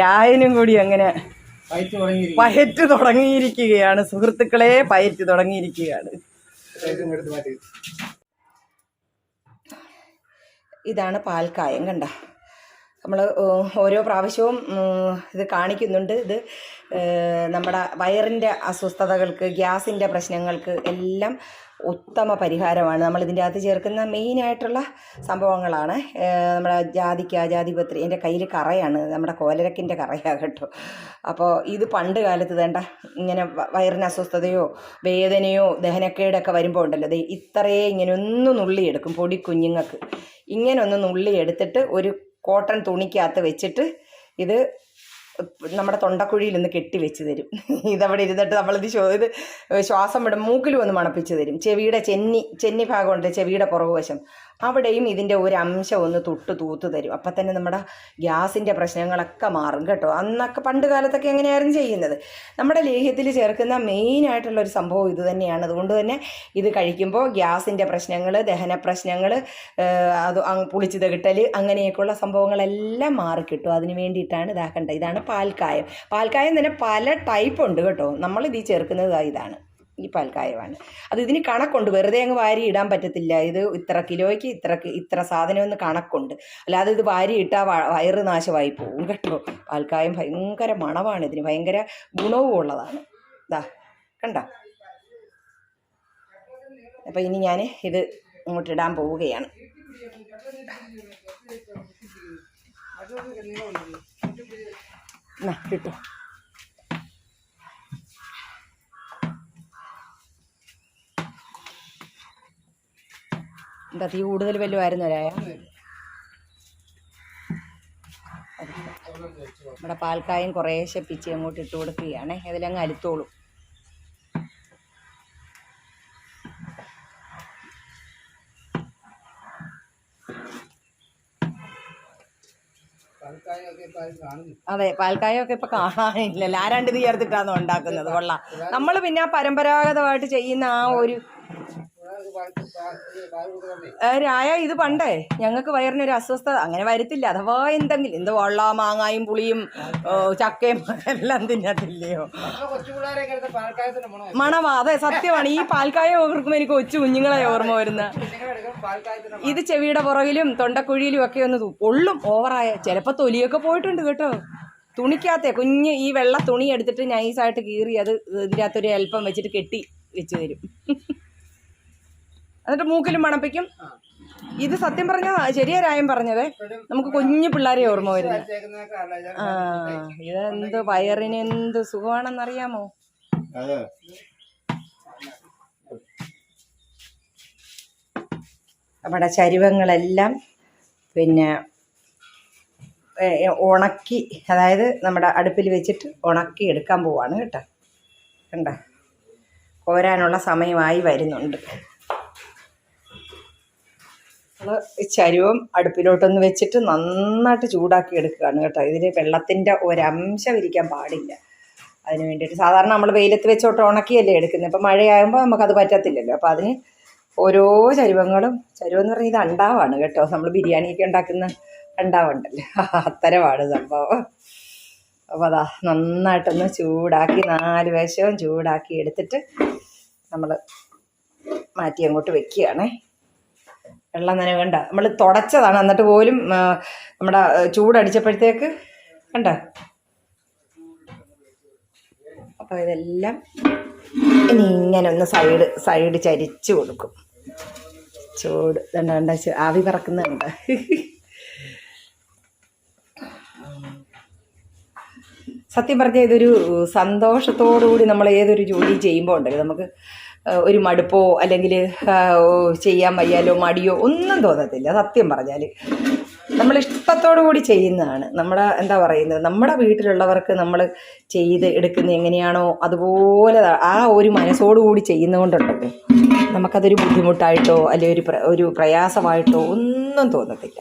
B: രായനും കൂടി അങ്ങനെ പയറ്റ് തുടങ്ങിയിരിക്കുകയാണ്. സുഹൃത്തുക്കളെ, പയറ്റ് തുടങ്ങിയിരിക്കുകയാണ്. ഇതാണ് പാൽക്കായം. കണ്ട, നമ്മൾ ഓരോ പ്രാവശ്യവും ഇത് കാണിക്കുന്നുണ്ട്. ഇത് നമ്മുടെ വയറിൻ്റെ അസ്വസ്ഥതകൾക്ക്, ഗ്യാസിൻ്റെ പ്രശ്നങ്ങൾക്ക് എല്ലാം ഉത്തമ പരിഹാരമാണ്. നമ്മളിതിൻ്റെ അകത്ത് ചേർക്കുന്ന മെയിനായിട്ടുള്ള സംഭവങ്ങളാണ്. നമ്മുടെ ജാതിപത്രി, എൻ്റെ കയ്യിൽ കറയാണ്, നമ്മുടെ കോലരക്കിൻ്റെ കറയാണ് കേട്ടോ. അപ്പോൾ ഇത് പണ്ട് കാലത്ത് വേണ്ട ഇങ്ങനെ വയറിന് അസ്വസ്ഥതയോ വേദനയോ ദഹനക്കേടൊക്കെ വരുമ്പോൾ ഉണ്ടല്ലോ, അത് ഇത്രയേ ഇങ്ങനെ ഒന്ന് നുള്ളിയെടുക്കും. പൊടി കുഞ്ഞുങ്ങൾക്ക് ഇങ്ങനെ ഒന്ന് നുള്ളിയെടുത്തിട്ട് ഒരു കോട്ടൺ തുണിക്കകത്ത് വെച്ചിട്ട് ഇത് നമ്മുടെ തൊണ്ടക്കുഴിയിൽ ഒന്ന് കെട്ടി വെച്ച് തരും. ഇതവിടെ ഇരുന്നിട്ട് നമ്മളിത് ഇത് ശ്വാസം വിടും, മൂക്കിലും ഒന്ന് മണപ്പിച്ച് തരും. ചെവിയുടെ ചെന്നി ഭാഗമുണ്ട്, ചെവിയുടെ പുറകുവശം, അവിടെയും ഇതിൻ്റെ ഒരു അംശം ഒന്ന് തൂത്ത് തരും. അപ്പം തന്നെ നമ്മുടെ ഗ്യാസിൻ്റെ പ്രശ്നങ്ങളൊക്കെ മാറും കേട്ടോ. അന്നൊക്കെ പണ്ട് കാലത്തൊക്കെ എങ്ങനെയായിരുന്നു ചെയ്യുന്നത്. നമ്മുടെ ലേഹ്യത്തിൽ ചേർക്കുന്ന മെയിനായിട്ടുള്ളൊരു സംഭവം ഇത് തന്നെയാണ്. അതുകൊണ്ട് തന്നെ ഇത് കഴിക്കുമ്പോൾ ഗ്യാസിൻ്റെ പ്രശ്നങ്ങൾ, ദഹന പ്രശ്നങ്ങൾ, അത് പുളിച്ചു തകിട്ടൽ, അങ്ങനെയൊക്കെയുള്ള സംഭവങ്ങളെല്ലാം മാറിക്കിട്ടും. അതിന് വേണ്ടിയിട്ടാണ് ഇതാക്കേണ്ടത്. ഇതാണ് പാൽക്കായം തന്നെ പല ടൈപ്പ് ഉണ്ട് കേട്ടോ. നമ്മളിതിൽ ചേർക്കുന്നത് ഇതാണ്, ഈ പാൽക്കായമാണ്. അത് ഇതിന് കണക്കുണ്ട്, വെറുതെ അങ്ങ് വാരി ഇടാൻ പറ്റത്തില്ല. ഇത് ഇത്ര കിലോയ്ക്ക് ഇത്ര സാധനമെന്ന് കണക്കുണ്ട്. അല്ലാതെ ഇത് വാരി ഇട്ടാൽ വയറ് നാശമായി പോകും കേട്ടോ. പാൽക്കായം ഭയങ്കര മണമാണ്, ഇതിന് ഭയങ്കര ഗുണവും ഉള്ളതാണ്. ഇതാ കണ്ട. അപ്പം ഇനി ഞാൻ ഇത് ഇങ്ങോട്ടിടാൻ പോവുകയാണ്. കിട്ടും. എന്താ തീ കൂടുതൽ വല്ലതും ആയിരുന്നവരായ നമ്മുടെ പാൽക്കായം കുറേശ്ശെ പിച്ച് അങ്ങോട്ട് ഇട്ട് കൊടുക്കുകയാണ്. അതിലങ്ങ് അലുത്തോളും. അതെ, പാൽക്കായൊക്കെ ഇപ്പൊ കാണാനില്ലല്ലോ. ആരാണ്ട് ഇത് ചേർത്തിട്ടാണോ ഉണ്ടാക്കുന്നത്? കൊള്ളാം. നമ്മൾ പിന്നെ പരമ്പരാഗതമായിട്ട് ചെയ്യുന്ന ആ ഒരു രായ ഇത് പണ്ടേ ഞങ്ങൾക്ക് വയറിനൊരു അസ്വസ്ഥത അങ്ങനെ വരത്തില്ല. അഥവാ എന്തെങ്കിലും എന്ത് വെള്ള മാങ്ങായും പുളിയും ചക്കയും എല്ലാം തിന്നത്തില്ലയോ, മണമാ. അതെ, സത്യമാണ്. ഈ പാൽക്കായ ഓർക്കുമ്പോൾ എനിക്ക് കൊച്ചു കുഞ്ഞുങ്ങളെ ഓർമ്മ വരുന്ന. ഇത് ചെവിയുടെ പുറകിലും തൊണ്ടക്കുഴിയിലും ഒക്കെ ഒന്ന് പൊള്ളും ഓവറായ. ചിലപ്പോൾ തൊലിയൊക്കെ പോയിട്ടുണ്ട് കേട്ടോ. തുണിക്കകത്തെ കുഞ്ഞ് ഈ വെള്ള തുണി എടുത്തിട്ട് നൈസായിട്ട് കീറി അത് ഇതിൻ്റെ അകത്തൊരു അല്പം വെച്ചിട്ട് കെട്ടി വെച്ച് തരും. എന്നിട്ട് മൂക്കിലും മണപ്പിക്കും. ഇത് സത്യം പറഞ്ഞാൽ ശരിയാ രായം പറഞ്ഞത്, നമുക്ക് കുഞ്ഞു പിള്ളേരെ ഓർമ്മ വരുന്നത്. ഇതെന്ത് വയറിന് എന്ത് സുഖമാണെന്നറിയാമോ. നമ്മുടെ ചരുവങ്ങളെല്ലാം പിന്നെ ഉണക്കി, അതായത് നമ്മുടെ അടുപ്പിൽ വെച്ചിട്ട് ഉണക്കി എടുക്കാൻ പോവാണ് കേട്ടോ. കണ്ട, കോരാനുള്ള സമയമായി വരുന്നുണ്ട്. നമ്മൾ ചരുവം അടുപ്പിലോട്ടൊന്ന് വെച്ചിട്ട് നന്നായിട്ട് ചൂടാക്കി എടുക്കുകയാണ് കേട്ടോ. ഇതിൽ വെള്ളത്തിൻ്റെ ഒരംശം ഇരിക്കാൻ പാടില്ല. അതിന് വേണ്ടിയിട്ട് സാധാരണ നമ്മൾ വെയിലത്ത് വെച്ചോട്ട് ഉണക്കിയല്ലേ എടുക്കുന്നത്. ഇപ്പോൾ മഴയാകുമ്പോൾ നമുക്കത് പറ്റത്തില്ലല്ലോ. അപ്പോൾ അതിന് ഓരോ ചരുവങ്ങളും, ചരുവെന്ന് പറഞ്ഞാൽ ഇത് അണ്ടാവാണ് കേട്ടോ. നമ്മൾ ബിരിയാണിയൊക്കെ ഉണ്ടാക്കുന്ന അണ്ടാവുണ്ടല്ലോ, അത്തരമാണ് സംഭവം. അപ്പോൾ അതാ നന്നായിട്ടൊന്ന് ചൂടാക്കി 4 വശവും ചൂടാക്കി എടുത്തിട്ട് നമ്മൾ മാറ്റി അങ്ങോട്ട് വെക്കുകയാണേ. വെള്ളം നനവേണ്ട, നമ്മൾ തുടച്ചതാണ്. എന്നിട്ട് പോലും നമ്മുടെ ചൂടടിച്ചപ്പോഴത്തേക്ക് കണ്ട. അപ്പോൾ ഇതെല്ലാം ഇനി ഇങ്ങനെ ഒന്ന് സൈഡ് ചരിച്ച് കൊടുക്കും. ചൂട് കണ്ട ആവി പറക്കുന്നുണ്ട്. സത്യം പറഞ്ഞാൽ ഇതൊരു സന്തോഷത്തോടുകൂടി നമ്മൾ ഏതൊരു ജോലി ചെയ്യുമ്പോൾ ഉണ്ടല്ലോ, നമുക്ക് ഒരു മടുപ്പോ അല്ലെങ്കിൽ ചെയ്യാൻ വയ്യാലോ മടിയോ ഒന്നും തോന്നത്തില്ല. സത്യം പറഞ്ഞാൽ നമ്മൾ ഇഷ്ടത്തോടു കൂടി ചെയ്യുന്നതാണ്. നമ്മുടെ എന്താ പറയുന്നത്, നമ്മുടെ വീട്ടിലുള്ളവർക്ക് നമ്മൾ ചെയ്ത് എടുക്കുന്നത് എങ്ങനെയാണോ അതുപോലെ ആ ഒരു മനസ്സോടുകൂടി ചെയ്യുന്നതുകൊണ്ടുണ്ടല്ലോ നമുക്കതൊരു ബുദ്ധിമുട്ടായിട്ടോ അല്ലെങ്കിൽ ഒരു പ്രയാസമായിട്ടോ ഒന്നും തോന്നത്തില്ല.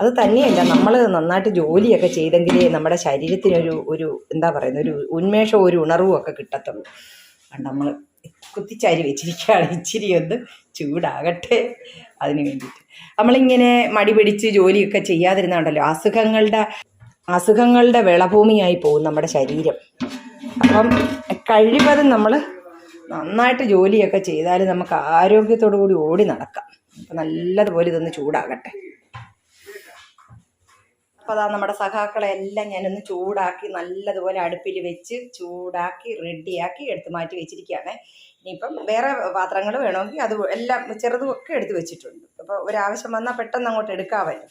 B: അത് തന്നെയല്ല, നമ്മൾ നന്നായിട്ട് ജോലിയൊക്കെ ചെയ്തെങ്കിലേ നമ്മുടെ ശരീരത്തിനൊരു എന്താ പറയുന്നത്, ഒരു ഉന്മേഷവും ഒരു ഉണർവും ഒക്കെ കിട്ടത്തുള്ളൂ. അതുകൊണ്ട് നമ്മൾ കുത്തിച്ചാരി വെച്ചിരിക്കുകയാണ്. ഇച്ചിരി ഒന്ന് ചൂടാകട്ടെ അതിന് വേണ്ടിയിട്ട്. നമ്മളിങ്ങനെ മടി പിടിച്ച് ജോലിയൊക്കെ ചെയ്യാതിരുന്നുണ്ടല്ലോ അസുഖങ്ങളുടെ വിളഭൂമിയായി പോകും നമ്മുടെ ശരീരം. അപ്പം കഴിവതും നമ്മൾ നന്നായിട്ട് ജോലിയൊക്കെ ചെയ്താൽ നമുക്ക് ആരോഗ്യത്തോടു കൂടി ഓടി നടക്കാം. അപ്പം നല്ലതുപോലെ ഇതൊന്ന് ചൂടാകട്ടെ. അപ്പോൾ അതാ നമ്മുടെ സഖാക്കളെല്ലാം ഞാനൊന്ന് ചൂടാക്കി നല്ലതുപോലെ അടുപ്പിൽ വെച്ച് ചൂടാക്കി റെഡിയാക്കി എടുത്ത് മാറ്റി വെച്ചിരിക്കുകയാണ്. ഇനിയിപ്പം വേറെ പാത്രങ്ങൾ വേണമെങ്കിൽ അത് എല്ലാം ചെറുതും ഒക്കെ എടുത്ത് വെച്ചിട്ടുണ്ട്. അപ്പോൾ ഒരാവശ്യം വന്നാൽ പെട്ടെന്ന് അങ്ങോട്ട് എടുക്കാമല്ലോ,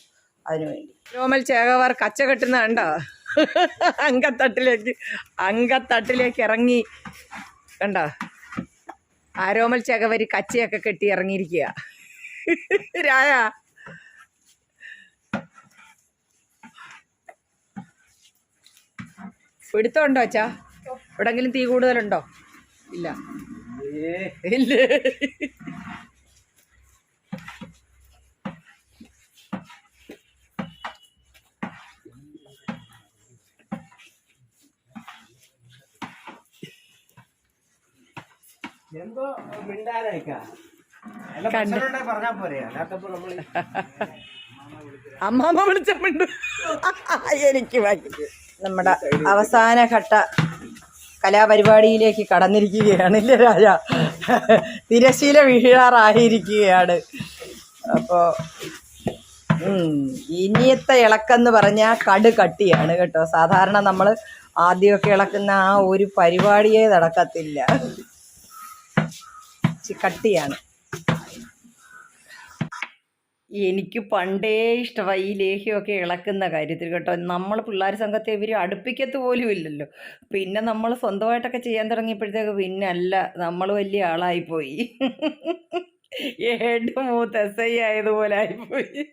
B: അതിനു വേണ്ടി. രോമൽ ചേകവാർ കച്ച കെട്ടുന്ന കണ്ടോ, അങ്കത്തട്ടിലേക്ക് ഇറങ്ങി കണ്ടോ. ആരോമൽ ചേകവരി കച്ചയൊക്കെ കെട്ടി ഇറങ്ങിയിരിക്കുക. രായ പിടുത്തമുണ്ടോ അച്ഛാ? എവിടെങ്കിലും തീ കൂടുതലുണ്ടോ? ഇല്ല ഇല്ല.
C: എന്തോ മിണ്ടാനേക്കാ പറഞ്ഞാ പോരെ, അല്ലാത്തപ്പോ നമ്മള്
B: അമ്മാമ്മ വിളിച്ചുണ്ട്. എനിക്ക് നമ്മുടെ അവസാനഘട്ട കലാപരിപാടിയിലേക്ക് കടന്നിരിക്കുകയാണല്ലേ രാജ. തിരശീല വീഴാറായിരിക്കുകയാണ്. അപ്പോൾ ഇനിയത്തെ ഇളക്കെന്ന് പറഞ്ഞാൽ കട്ടിയാണ് കേട്ടോ. സാധാരണ നമ്മൾ ആദ്യമൊക്കെ ഇളക്കുന്ന ആ ഒരു പരിപാടിയെ നടക്കത്തില്ല, കട്ടിയാണ്. എനിക്ക് പണ്ടേ ഇഷ്ടമായി ഈ ലേഹ്യമൊക്കെ ഇളക്കുന്ന കാര്യത്തിൽ കേട്ടോ. നമ്മൾ പിള്ളേർ സംഘത്തെ ഇവർ അടുപ്പിക്കത്ത് പോലും ഇല്ലല്ലോ. പിന്നെ നമ്മൾ സ്വന്തമായിട്ടൊക്കെ ചെയ്യാൻ തുടങ്ങിയപ്പോഴത്തേക്ക് പിന്നെ അല്ല, നമ്മൾ വലിയ ആളായിപ്പോയി. മൂത്ത് SI ആയതുപോലെ ആയിപ്പോയി.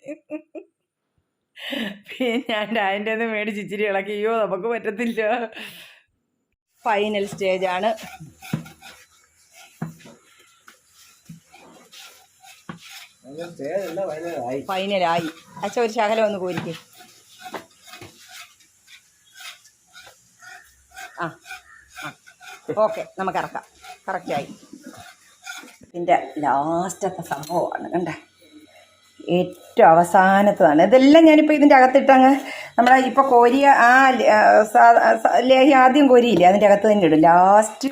B: പിന്നെ ഞാൻ അതിൻ്റെ ഒന്ന് മേടിച്ച് ഇച്ചിരി ഇളക്കി, അയ്യോ നമുക്ക് പറ്റത്തില്ല. ഫൈനൽ സ്റ്റേജാണ്. ഫൈനലായി. അച്ഛ ഒരു ശകലം ഒന്ന് കോരിക്കേ. ആ ഓക്കെ, നമുക്ക് ഇറക്കാം. കറക്റ്റായി. ഇതിൻ്റെ ലാസ്റ്റത്തെ സംഭവമാണ് കണ്ടേ, ഏറ്റവും അവസാനത്തതാണ്. ഇതെല്ലാം ഞാനിപ്പോൾ ഇതിൻ്റെ അകത്തിട്ടങ്ങ് നമ്മളെ ഇപ്പോൾ കോരിയ ആ ലേഹ്യം ആദ്യം കോരിയില്ലേ അതിൻ്റെ അകത്ത് തന്നെ ഇടും. ലാസ്റ്റ്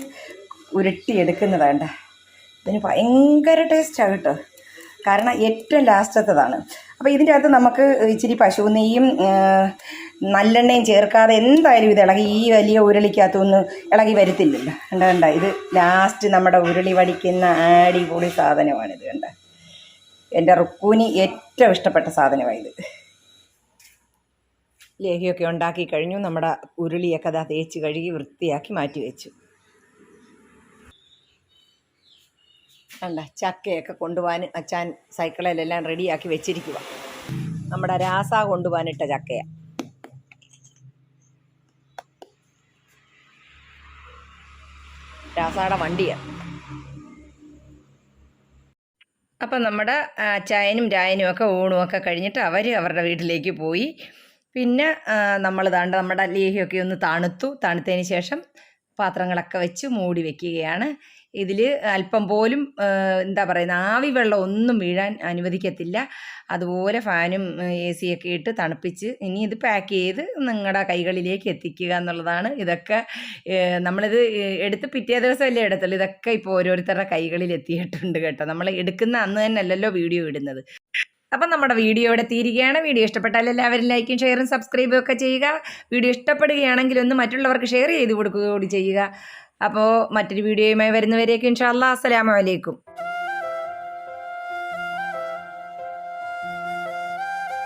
B: ഉരുട്ടിയെടുക്കുന്നത് വേണ്ട. ഇതിന് ഭയങ്കര ടേസ്റ്റാണ് കേട്ടോ, കാരണം ഏറ്റവും ലാസ്റ്റത്തതാണ്. അപ്പോൾ ഇതിൻ്റെ അകത്ത് നമുക്ക് ഇച്ചിരി പശു നെയ്യും നല്ലെണ്ണയും ചേർക്കാതെ എന്തായാലും ഇത് ഇളകി ഈ വലിയ ഉരുളിക്കകത്തൊന്നും ഇളകി വരത്തില്ലല്ലോ. കണ്ട ഇത് ലാസ്റ്റ് നമ്മുടെ ഉരുളി വടിക്കുന്ന അടിപൊളി സാധനമാണിത്. കണ്ട എൻ്റെ റുക്കൂനി ഏറ്റവും ഇഷ്ടപ്പെട്ട സാധനമാണിത്. ലേഹ്യമൊക്കെ ഉണ്ടാക്കി കഴിഞ്ഞു. നമ്മുടെ ഉരുളിയൊക്കെ അതാ തേച്ച് കഴുകി വൃത്തിയാക്കി മാറ്റി വെച്ചു. കണ്ട ചക്കയൊക്കെ കൊണ്ടുപോകാൻ അച്ഛൻ സൈക്കിളിലെല്ലാം റെഡിയാക്കി വെച്ചിരിക്കുക. നമ്മുടെ രാസ കൊണ്ടുപോകാനിട്ട ചക്കയാണ്.
A: രാസാടെ വണ്ടിയാണ്. അപ്പം നമ്മുടെ ചായനും രായനും ഒക്കെ ഊണും ഒക്കെ കഴിഞ്ഞിട്ട് അവർ അവരുടെ വീട്ടിലേക്ക് പോയി. പിന്നെ നമ്മൾ നമ്മുടെ ലേഹ്യമൊക്കെ ഒന്ന് തണുത്തതിന് ശേഷം പാത്രങ്ങളൊക്കെ വെച്ച് മൂടി വെക്കുകയാണ്. ഇതിൽ അല്പം പോലും എന്താ പറയുന്നത്, ആവി വെള്ളം ഒന്നും വീഴാൻ അനുവദിക്കത്തില്ല. അതുപോലെ ഫാനും AC ഒക്കെ ഇട്ട് തണുപ്പിച്ച് ഇനി ഇത് പാക്ക് ചെയ്ത് നിങ്ങളുടെ കൈകളിലേക്ക് എത്തിക്കുക എന്നുള്ളതാണ്. ഇതൊക്കെ നമ്മളിത് എടുത്ത് പിറ്റേ ദിവസമല്ലേ എടുത്തുള്ളൂ. ഇതൊക്കെ ഇപ്പോൾ ഓരോരുത്തരുടെ കൈകളിൽ എത്തിയിട്ടുണ്ട് കേട്ടോ. നമ്മൾ എടുക്കുന്ന അന്ന് തന്നെ അല്ലല്ലോ വീഡിയോ ഇടുന്നത്. അപ്പം നമ്മുടെ വീഡിയോ ഇവിടെ തീരുകയാണ്. വീഡിയോ ഇഷ്ടപ്പെട്ടാൽ എല്ലാവരും ലൈക്കും ഷെയറും സബ്സ്ക്രൈബും ഒക്കെ ചെയ്യുക. വീഡിയോ ഇഷ്ടപ്പെടുകയാണെങ്കിൽ ഒന്ന് മറ്റുള്ളവർക്ക് ഷെയർ ചെയ്ത് കൊടുക്കുക കൂടി ചെയ്യുക. അപ്പോൾ മറ്റൊരു വീഡിയോയുമായി വരുന്നവരേക്കും ഇൻഷാ അല്ലാഹ് അസ്സലാമു അലൈക്കും.